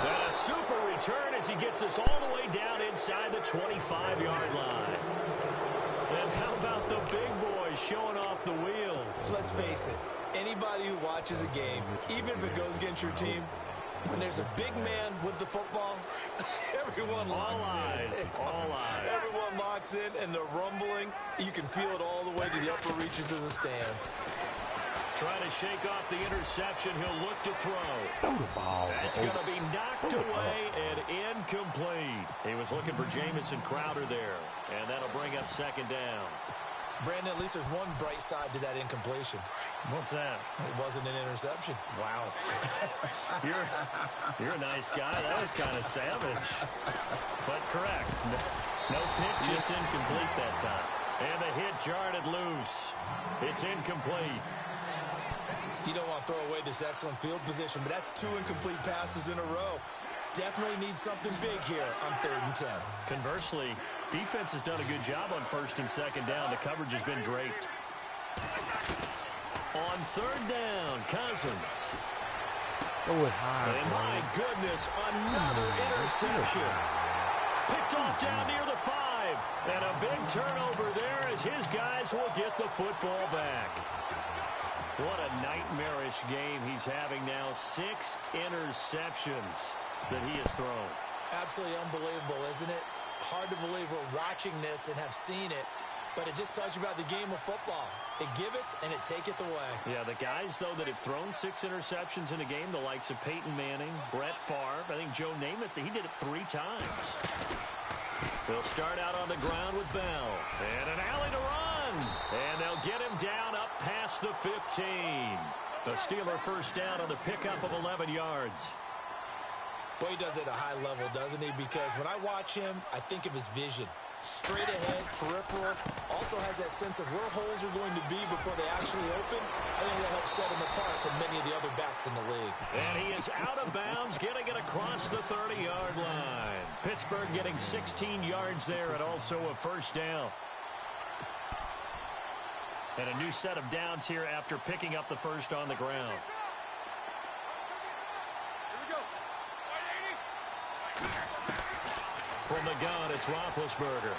And a super return as he gets us all the way down inside the 25-yard line. And how about the big boys showing off the wheels? Let's face it, anybody who watches a game, even if it goes against your team, when there's a big man with the football, everyone locks in. All eyes. Everyone locks in, and the rumbling, you can feel it all the way to the upper reaches of the stands. Trying to shake off the interception. He'll look to throw. That's going to be knocked away and incomplete. He was looking for Jamison Crowder there, and that'll bring up second down. Brandon, at least there's one bright side to that incompletion. What's that? It wasn't an interception. Wow. You're a nice guy. That was kind of savage. But correct. No pick, just incomplete that time. And the hit jarred it loose. It's incomplete. You don't want to throw away this excellent field position, but that's 2 incomplete passes in a row. Definitely need something big here on 3rd and 10. Conversely, defense has done a good job on 1st and 2nd down. The coverage has been draped. On 3rd down, Cousins. Throw it high. And my goodness, another interception. Picked off down near the 5. And a big turnover there as his guys will get the football back. What a nightmarish game he's having now. 6 interceptions that he has thrown. Absolutely unbelievable, isn't it? Hard to believe we're watching this and have seen it, but it just tells you about the game of football. It giveth and it taketh away. Yeah, the guys, though, that have thrown 6 interceptions in a game, the likes of Peyton Manning, Brett Favre, I think Joe Namath, he did it 3 times. They'll start out on the ground with Bell. And an alley to run. And they'll get him down up past the 15. The Steeler first down on the pickup of 11 yards. Boy, he does it at a high level, doesn't he? Because when I watch him, I think of his vision. Straight ahead, peripheral, also has that sense of where holes are going to be before they actually open. I think that helps set him apart from many of the other backs in the league. And he is out of bounds, getting it across the 30-yard line. Pittsburgh getting 16 yards there and also a first down. And a new set of downs here after picking up the first on the ground. From the gun, it's Roethlisberger.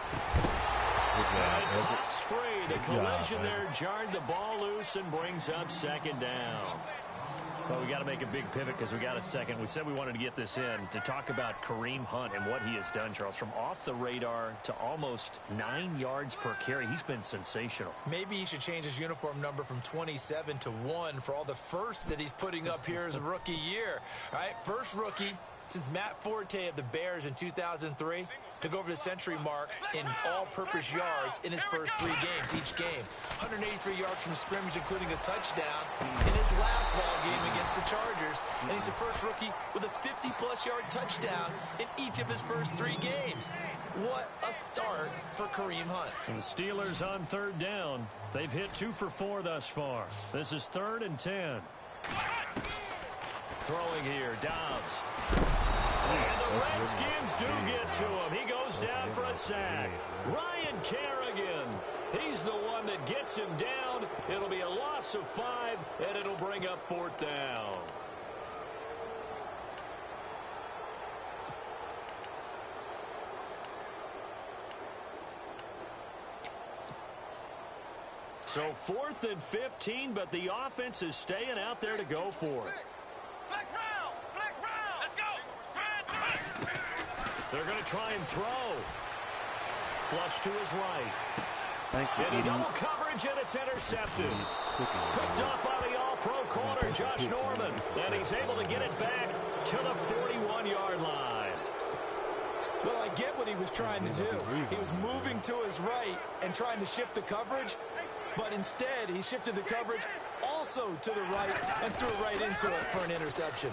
And it pops free. The collision there jarred the ball loose and brings up second down. Well, we got to make a big pivot because we got a second. We said we wanted to get this in to talk about Kareem Hunt and what he has done, Charles. From off the radar to almost 9 yards per carry, he's been sensational. Maybe he should change his uniform number from 27 to 1 for all the firsts that he's putting up here as a rookie year. All right, first rookie since Matt Forte of the Bears in 2003 to go over the century mark in all-purpose yards in his first 3 games, each game. 183 yards from scrimmage, including a touchdown in his last ball game against the Chargers. And he's the first rookie with a 50-plus yard touchdown in each of his first 3 games. What a start for Kareem Hunt. And the Steelers on third down. They've hit 2 for 4 thus far. This is 3rd and 10. Throwing here, Dobbs. And the Redskins do get to him. He goes down for a sack. Ryan Kerrigan. He's the one that gets him down. It'll be a loss of 5, and it'll bring up 4th down. So 4th and 15, but the offense is staying out there to go for it. Flex round! Flex round! Let's go! They're going to try and throw. Flush to his right. Thank you. And double coverage, and it's intercepted. Picked up by the all-pro corner, Josh Norman. And he's able to get it back to the 41-yard line. Well, I get what he was trying to do. He was moving to his right and trying to shift the coverage, but instead he shifted the coverage also to the right and threw right into it for an interception.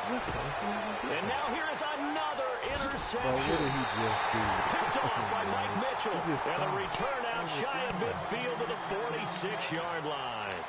And now here is another interception. Picked off by Mike Mitchell. And a return out shy of midfield to the 46-yard line.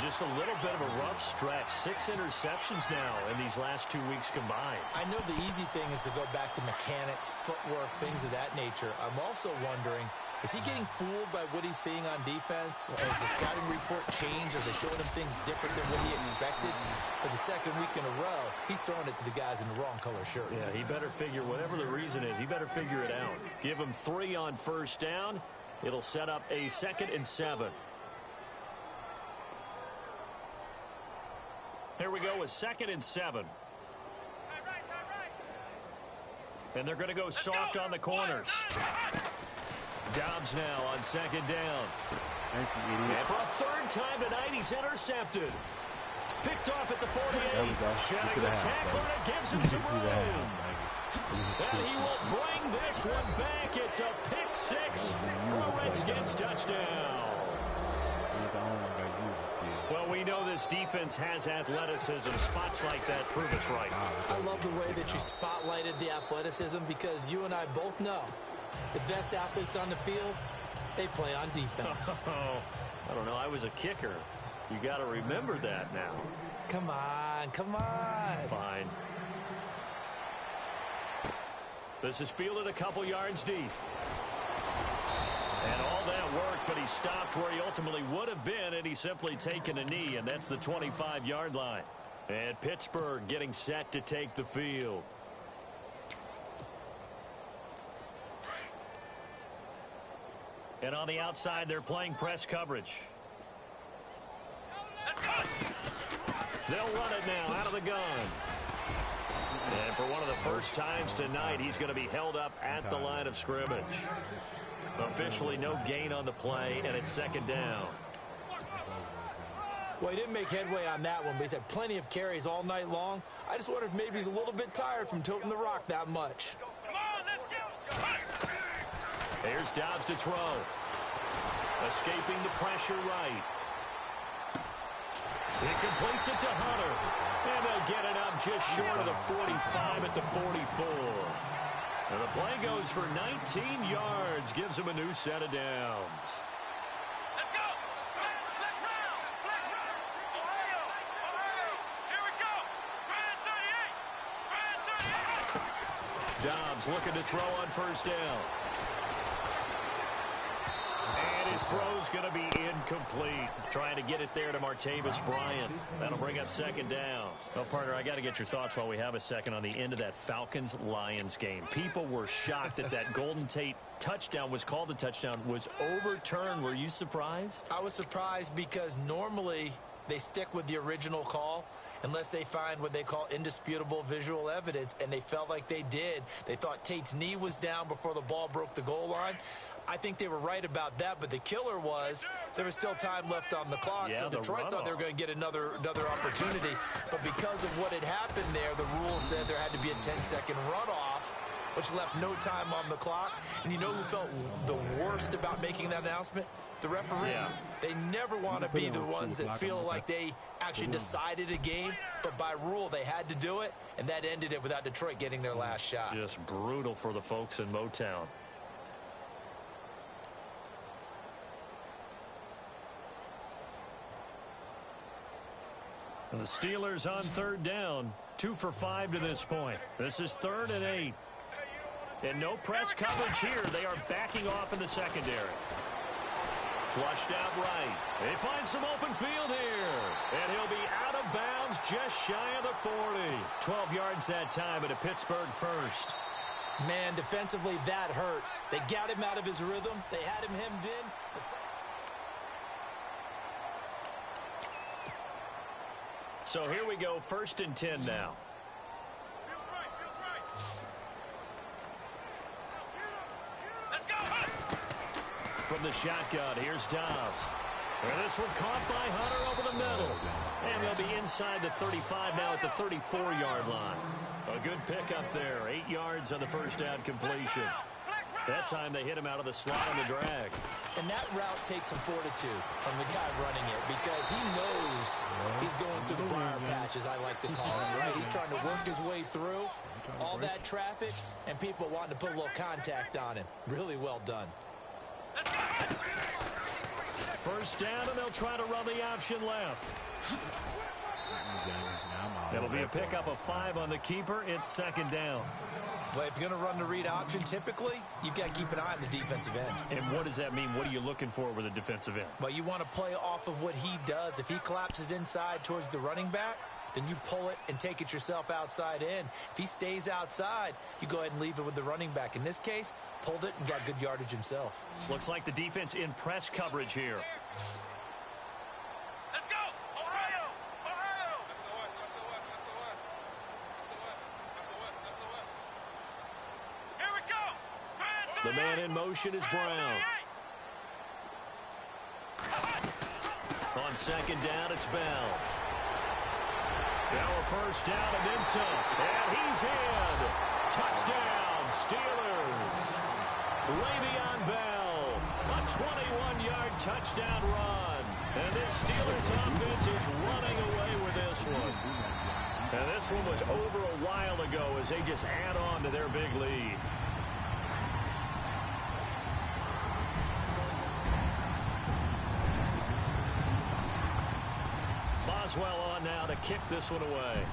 Just a little bit of a rough stretch. 6 interceptions now in these last 2 weeks combined. I know the easy thing is to go back to mechanics, footwork, things of that nature. I'm also wondering, is he getting fooled by what he's seeing on defense? Has the scouting report changed? Are they showing him things different than what he expected? For the second week in a row, he's throwing it to the guys in the wrong color shirts. Yeah, he better figure, whatever the reason is, he better figure it out. Give him 3 on first down. It'll set up a 2nd and 7. Here we go with 2nd and 7. And they're going to go soft on the corners. Dobbs now on 2nd down. Thank you, idiot. And for a 3rd time tonight, he's intercepted. Picked off at the 48. Shedding the tackle, and it gives him some room. And he will bring this one back. It's a pick 6 for a Redskins touchdown. Well, we know this defense has athleticism. Spots like that prove us right. I love the way that you spotlighted the athleticism because you and I both know the best athletes on the field, they play on defense. I don't know. I was a kicker. You got to remember that now. Come on, come on. Fine. This is fielded a couple yards deep. And all that worked, but he stopped where he ultimately would have been, and he's simply taken a knee, and that's the 25-yard line. And Pittsburgh getting set to take the field. And on the outside, they're playing press coverage. They'll run it now out of the gun. And for one of the first times tonight, he's going to be held up at the line of scrimmage. Officially no gain on the play, and it's 2nd down. Well, he didn't make headway on that one, but he's had plenty of carries all night long. I just wonder if maybe he's a little bit tired from toting the rock that much. Come on, let's go. Here's Dobbs to throw. Escaping the pressure right. He completes it to Hunter. And they'll get it up just short of the 45 at the 44. And the play goes for 19 yards. Gives him a new set of downs. Let's go. Flex round. Flex round. Ohio. Ohio. Here we go. Grand 38. Grand 38. Dobbs looking to throw on first down. And his throw's going to be incomplete. Trying to get it there to Martavis Bryant. That'll bring up second down. Well, partner, I got to get your thoughts while we have a second on the end of that Falcons-Lions game. People were shocked that that Golden Tate touchdown was called a touchdown, was overturned. Were you surprised? I was surprised because normally they stick with the original call unless they find what they call indisputable visual evidence, and they felt like they did. They thought Tate's knee was down before the ball broke the goal line. I think they were right about that, but the killer was there was still time left on the clock, so Detroit thought they were going to get another opportunity. But because of what had happened there, the rules said there had to be a 10-second runoff, which left no time on the clock. And you know who felt the worst about making that announcement? The referee. Yeah. They never want to be the ones that feel like they actually decided a game, but by rule they had to do it, and that ended it without Detroit getting their last shot. Just brutal for the folks in Motown. And the Steelers on third down, 2 for 5 to this point. This is 3rd and 8. And no press coverage here. They are backing off in the secondary. Flushed out right. They find some open field here. And he'll be out of bounds just shy of the 40. 12 yards that time at a Pittsburgh first. Man, defensively, that hurts. They got him out of his rhythm. They had him hemmed in. So here we go, 1st and 10 now. Let's go. From the shotgun, here's Dobbs. And this one caught by Hunter over the middle. And they'll be inside the 35 now at the 34-yard line. A good pickup there, 8 yards on the first down completion. That time they hit him out of the slot on the drag. And that route takes some fortitude from the guy running it because he knows he's going through the briar patch, as I like to call it, right? He's trying to work his way through all that traffic and people wanting to put a little contact on him. Really well done. First down, and they'll try to run the option left. It'll be a pickup of 5 on the keeper. It's 2nd down. Well, if you're going to run the read option, typically, you've got to keep an eye on the defensive end. And what does that mean? What are you looking for with a defensive end? Well, you want to play off of what he does. If he collapses inside towards the running back, then you pull it and take it yourself outside in. If he stays outside, you go ahead and leave it with the running back. In this case, pulled it and got good yardage himself. Looks like the defense in press coverage here. Let's go. Ohio. Ohio. Here we go. The man in motion is Brown. On 2nd down, it's Bell. Now a first down and then some. And he's in. Touchdown, Steelers. Le'Veon Bell. A 21-yard touchdown run. And this Steelers offense is running away with this one. And this one was over a while ago as they just add on to their big lead. Boswell on now to kick this one away.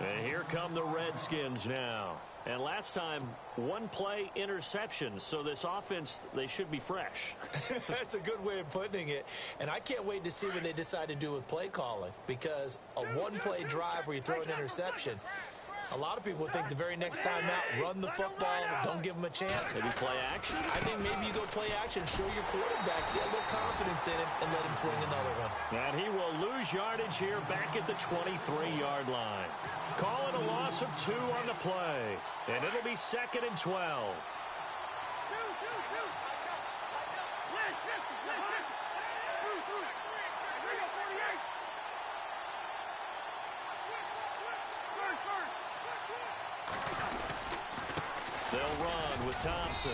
And here come the Redskins now. And last time, 1-play interception. So this offense, they should be fresh. That's a good way of putting it. And I can't wait to see what they decide to do with play calling. Because a 1-play drive where you throw an interception, a lot of people think the very next time out, run the football, don't give them a chance. Maybe play action? I think maybe you go play action, show your quarterback, get a little confidence in him, and let him fling another one. And he will lose yardage here back at the 23-yard line. Calling a loss of 2 on the play. And it'll be 2nd and 12. They'll run with Thompson.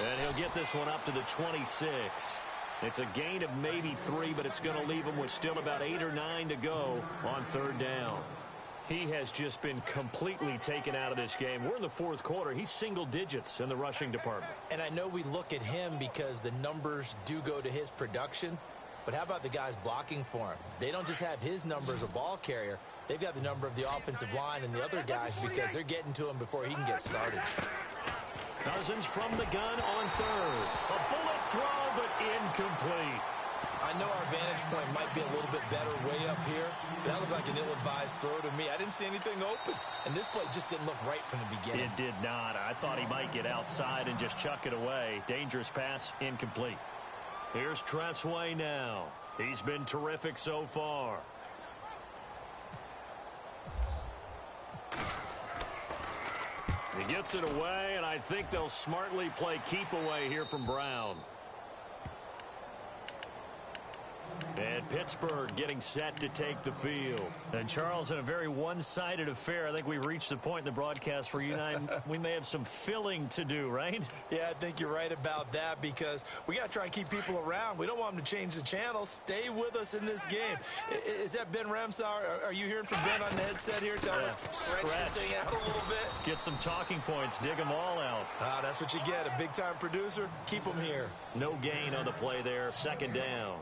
And he'll get this one up to the 26. It's a gain of maybe 3, but it's going to leave him with still about 8 or 9 to go on 3rd down. He has just been completely taken out of this game. We're in the 4th quarter. He's single digits in the rushing department. And I know we look at him because the numbers do go to his production. But how about the guys blocking for him? They don't just have his number as a ball carrier. They've got the number of the offensive line and the other guys because they're getting to him before he can get started. Cousins from the gun on 3rd. A bullet throw, but incomplete. I know our vantage point might be a little bit better way up here, but that looked like an ill-advised throw to me. I didn't see anything open, and this play just didn't look right from the beginning. It did not. I thought he might get outside and just chuck it away. Dangerous pass, incomplete. Here's Tressway now. He's been terrific so far. He gets it away, and I think they'll smartly play keep away here from Brown. And Pittsburgh getting set to take the field. And Charles, in a very one-sided affair, I think we've reached the point in the broadcast where you and I, we may have some filling to do, right? Yeah, I think you're right about that because we got to try and keep people around. We don't want them to change the channel. Stay with us in this game. Is that Ben Ramsauer? Are you hearing from Ben on the headset here? Tell us, stretch this thing out a little bit. Get some talking points. Dig them all out. That's what you get. A big-time producer. Keep them here. No gain on the play there. 2nd down.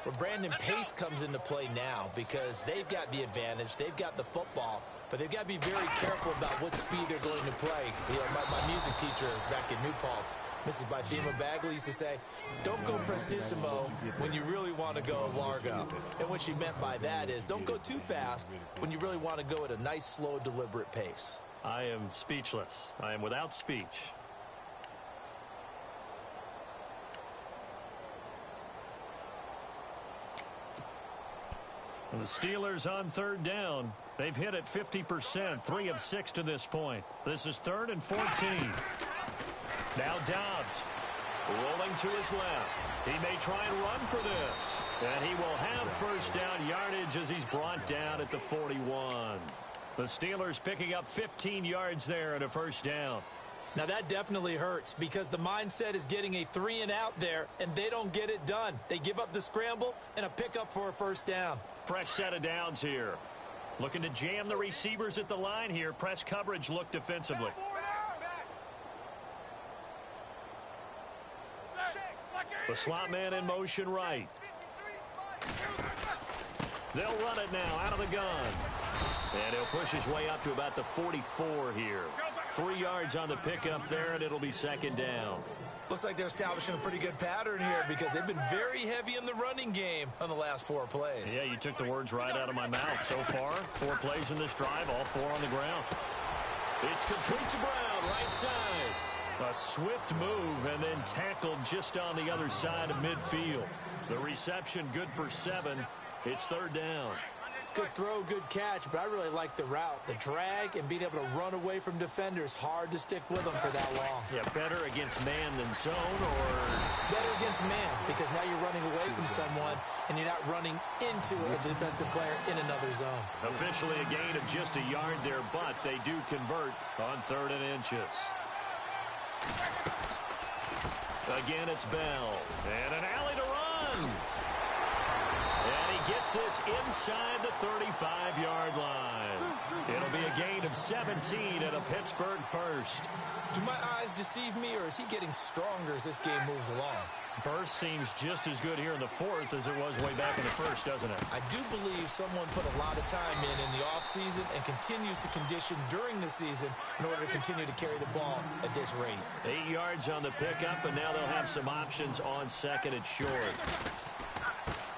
Well, Brandon, pace comes into play now because they've got the advantage. They've got the football, but they've got to be very careful about what speed they're going to play. You know, my music teacher back in New Paltz, Mrs. Bima Bagley, used to say, don't go prestissimo when you really want to go largo. And what she meant by that is don't go too fast when you really want to go at a nice, slow, deliberate pace. I am speechless. I am without speech. The Steelers on 3rd down. They've hit it 50%, 3 of 6 to this point. This is 3rd and 14. Now Dobbs rolling to his left. He may try and run for this. And he will have 1st down yardage as he's brought down at the 41. The Steelers picking up 15 yards there and a 1st down. Now that definitely hurts because the mindset is getting a 3 and out there, and they don't get it done. They give up the scramble and a pickup for a 1st down. Fresh set of downs here. Looking to jam the receivers at the line here. Press coverage look defensively. The slot man in motion right. They'll run it now out of the gun. And he'll push his way up to about the 44 here. 3 yards on the pickup there, and it'll be 2nd down. Looks like they're establishing a pretty good pattern here because they've been very heavy in the running game on the last 4 plays. Yeah, you took the words right out of my mouth. So far, 4 plays in this drive, all 4 on the ground. It's complete to Brown, right side. A swift move and then tackled just on the other side of midfield. The reception good for 7. It's 3rd down. Good throw, good catch, but I really like the route. The drag and being able to run away from defenders, hard to stick with them for that long. Yeah, better against man than zone, or? Better against man, because now you're running away from someone and you're not running into a defensive player in another zone. Officially a gain of just a yard there, but they do convert on 3rd and inches. Again, it's Bell. And an alley to run. And he gets this inside the 35-yard line. It'll be a gain of 17 and a Pittsburgh 1st. Do my eyes deceive me, or is he getting stronger as this game moves along? Burst seems just as good here in the 4th as it was way back in the 1st, doesn't it? I do believe someone put a lot of time in the offseason and continues to condition during the season in order to continue to carry the ball at this rate. 8 yards on the pickup, and now they'll have some options on 2nd and short.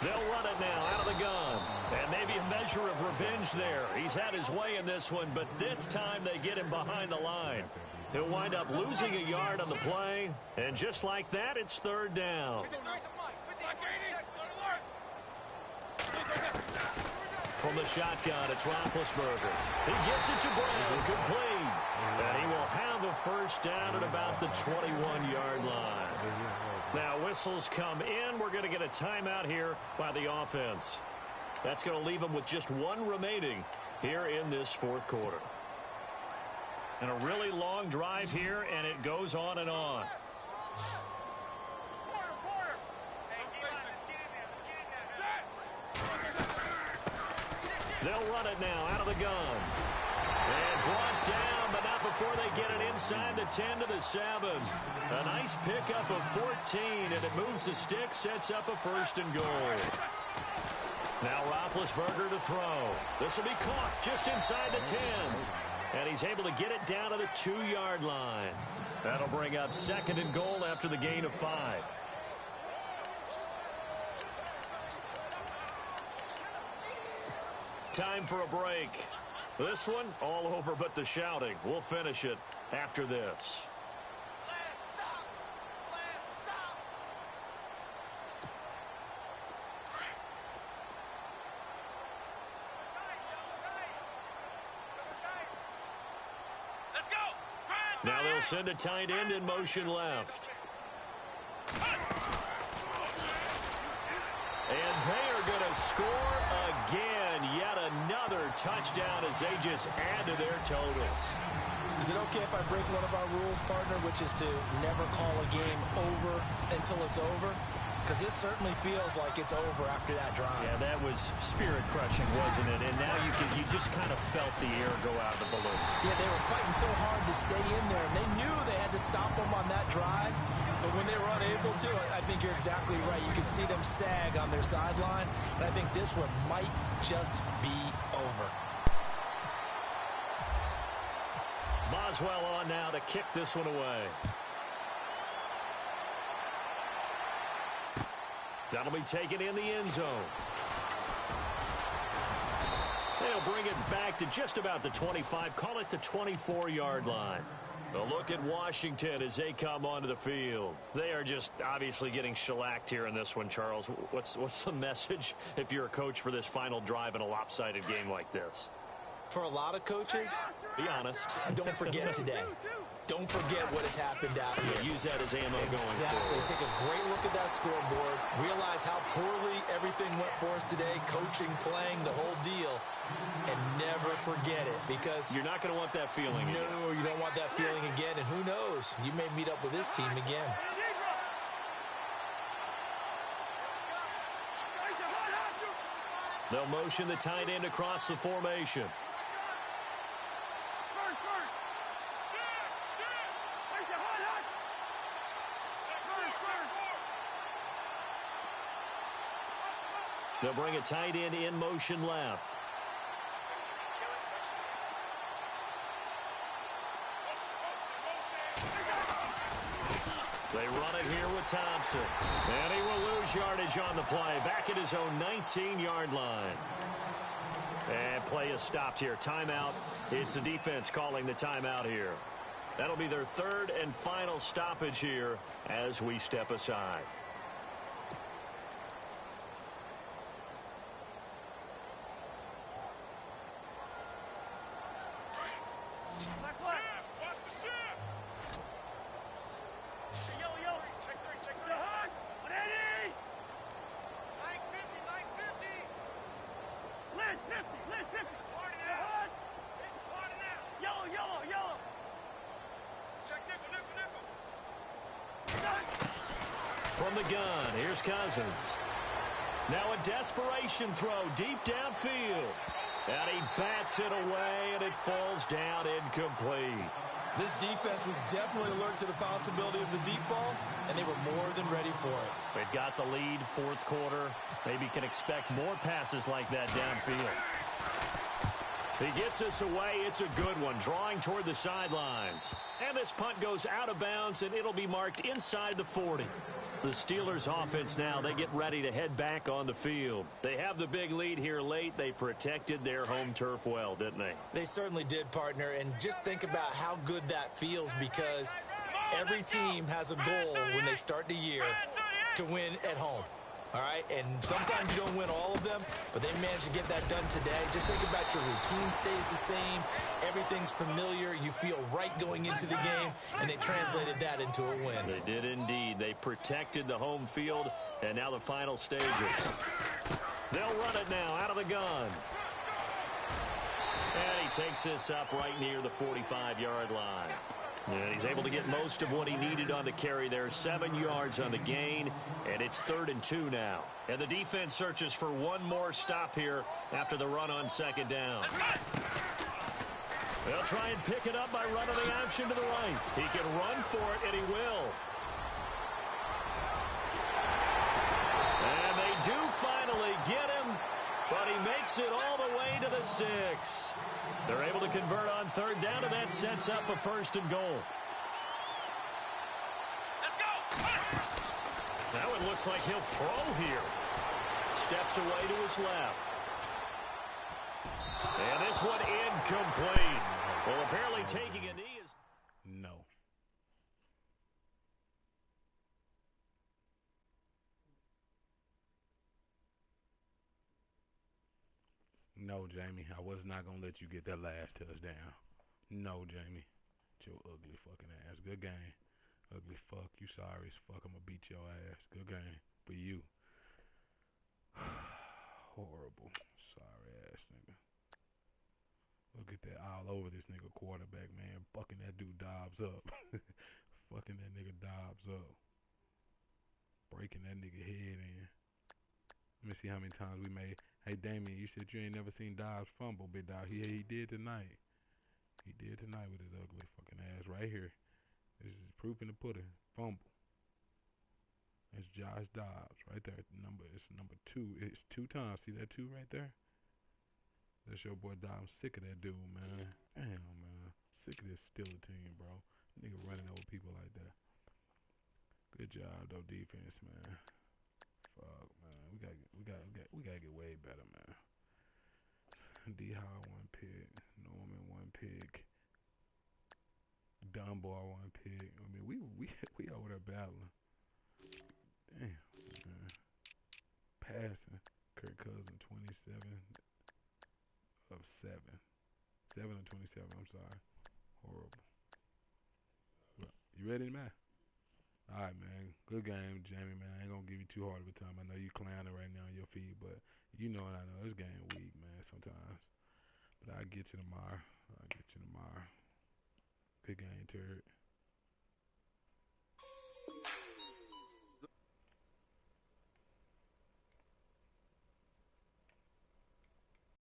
They'll run it now out of the gun. And maybe a measure of revenge there. He's had his way in this one, but this time they get him behind the line. He'll wind up losing a yard on the play. And just like that, it's 3rd down. from the shotgun, it's Roethlisberger. He gets it to Brown, complete. And he will have a first down at about the 21-yard line. Now whistles come in. We're going to get a timeout here by the offense. That's going to leave them with just one remaining here in this fourth quarter. And a really long drive here, and it goes on and on. They'll run it now out of the gun. And brought down, but not before they get it inside the 10 to the 7. A nice pickup of 14, and it moves the stick, sets up a first and goal. Now Roethlisberger to throw. This will be caught just inside the 10. And he's able to get it down to the 2-yard line. That'll bring up second and goal after the gain of 5. Time for a break. This one, all over but the shouting. We'll finish it after this. Now they'll send a tight end in motion left. And they are going to score again. Yet another touchdown as they just add to their totals. Is it okay if I break one of our rules, partner, which is to never call a game over until it's over? Because this certainly feels like it's over after that drive. Yeah, that was spirit-crushing, wasn't it? And now you just kind of felt the air go out of the balloon. Yeah, they were fighting so hard to stay in there, and they knew they had to stop them on that drive. But when they were unable to, I think you're exactly right. You could see them sag on their sideline, and I think this one might just be over. Boswell on now to kick this one away. That'll be taken in the end zone. They'll bring it back to just about the 25. Call it the 24-yard line. A look at Washington as they come onto the field. They are just obviously getting shellacked here in this one, Charles. What's the message if you're a coach for this final drive in a lopsided game like this? For a lot of coaches, be honest. Don't forget today. Don't forget what has happened out here. Yeah, use that as ammo going Exactly. forward. Take a great look at that scoreboard. Realize how poorly everything went for us today. Coaching, playing, the whole deal. And never forget it, because you're not going to want that feeling again. No, you don't want that feeling again. And who knows? You may meet up with this team again. They'll motion the tight end across the formation. They'll bring a tight end in motion left. They run it here with Thompson. And he will lose yardage on the play. Back at his own 19-yard line. And play is stopped here. Timeout. It's the defense calling the timeout here. That'll be their third and final stoppage here as we step aside. From the gun, here's Cousins. Now a desperation throw deep downfield. And he bats it away, and it falls down incomplete. This defense was definitely alert to the possibility of the deep ball, and they were more than ready for it. They've got the lead, fourth quarter. Maybe can expect more passes like that downfield. He gets this away. It's a good one, drawing toward the sidelines. And this punt goes out of bounds, and it'll be marked inside the 40. The Steelers offense now, they get ready to head back on the field. They have the big lead here late. They protected their home turf well, didn't they? They certainly did, partner. And just think about how good that feels, because every team has a goal when they start the year to win at home. all right? And sometimes you don't win all of them, but they managed to get that done today. Just think about your routine stays the same. Everything's familiar. You feel right going into the game, and they translated that into a win. They did indeed. They protected the home field, and now the final stages. They'll run it now out of the gun. And he takes this up right near the 45-yard line. And he's able to get most of what he needed on the carry there. 7 yards on the gain, and it's 3rd and 2 now. And the defense searches for one more stop here after the run on 2nd down. They'll try and pick it up by running the option to the right. He can run for it, and he will. And they do finally get him, but he makes it all the way to the 6. They're able to convert on 3rd down, and that sets up a 1st and goal. Let's go! Now it looks like he'll throw here. Steps away to his left. And this one incomplete. Well, apparently taking a knee is... No. No, Jamie, I was not going to let you get that last touchdown. No, Jamie. Your ugly fucking ass. Good game. Ugly fuck. You sorry as fuck. I'm going to beat your ass. Good game. For you. Horrible. Sorry ass nigga. Look at that all over this nigga quarterback, man. Fucking that dude Dobbs up. Fucking that nigga Dobbs up. Breaking that nigga head in. Let me see how many times we made. Hey, Damien, you said you ain't never seen Dobbs fumble, big dog. He did tonight. He did tonight with his ugly fucking ass right here. This is proof in the pudding. Fumble. That's Josh Dobbs right there. It's number 2. It's 2 times. See that 2 right there? That's your boy Dobbs. Sick of that dude, man. Damn, man. Sick of this Steeler team, bro. Nigga running over people like that. Good job, though, defense, man. Fuck, man. We gotta get way better, man. D-Hall 1 pick, Norman 1 pick, Dunbar 1 pick. I mean, we over there battling. Damn, man. Passing, Kirk Cousins 27 of 7. 7 of 27. I'm sorry. Horrible. You ready, man? All right, man. Good game, Jamie, man. I ain't going to give you too hard of a time. I know you clowning right now on your feet, but you know and I know. This game weak, man, sometimes. But I'll get you tomorrow. Good game, Turd.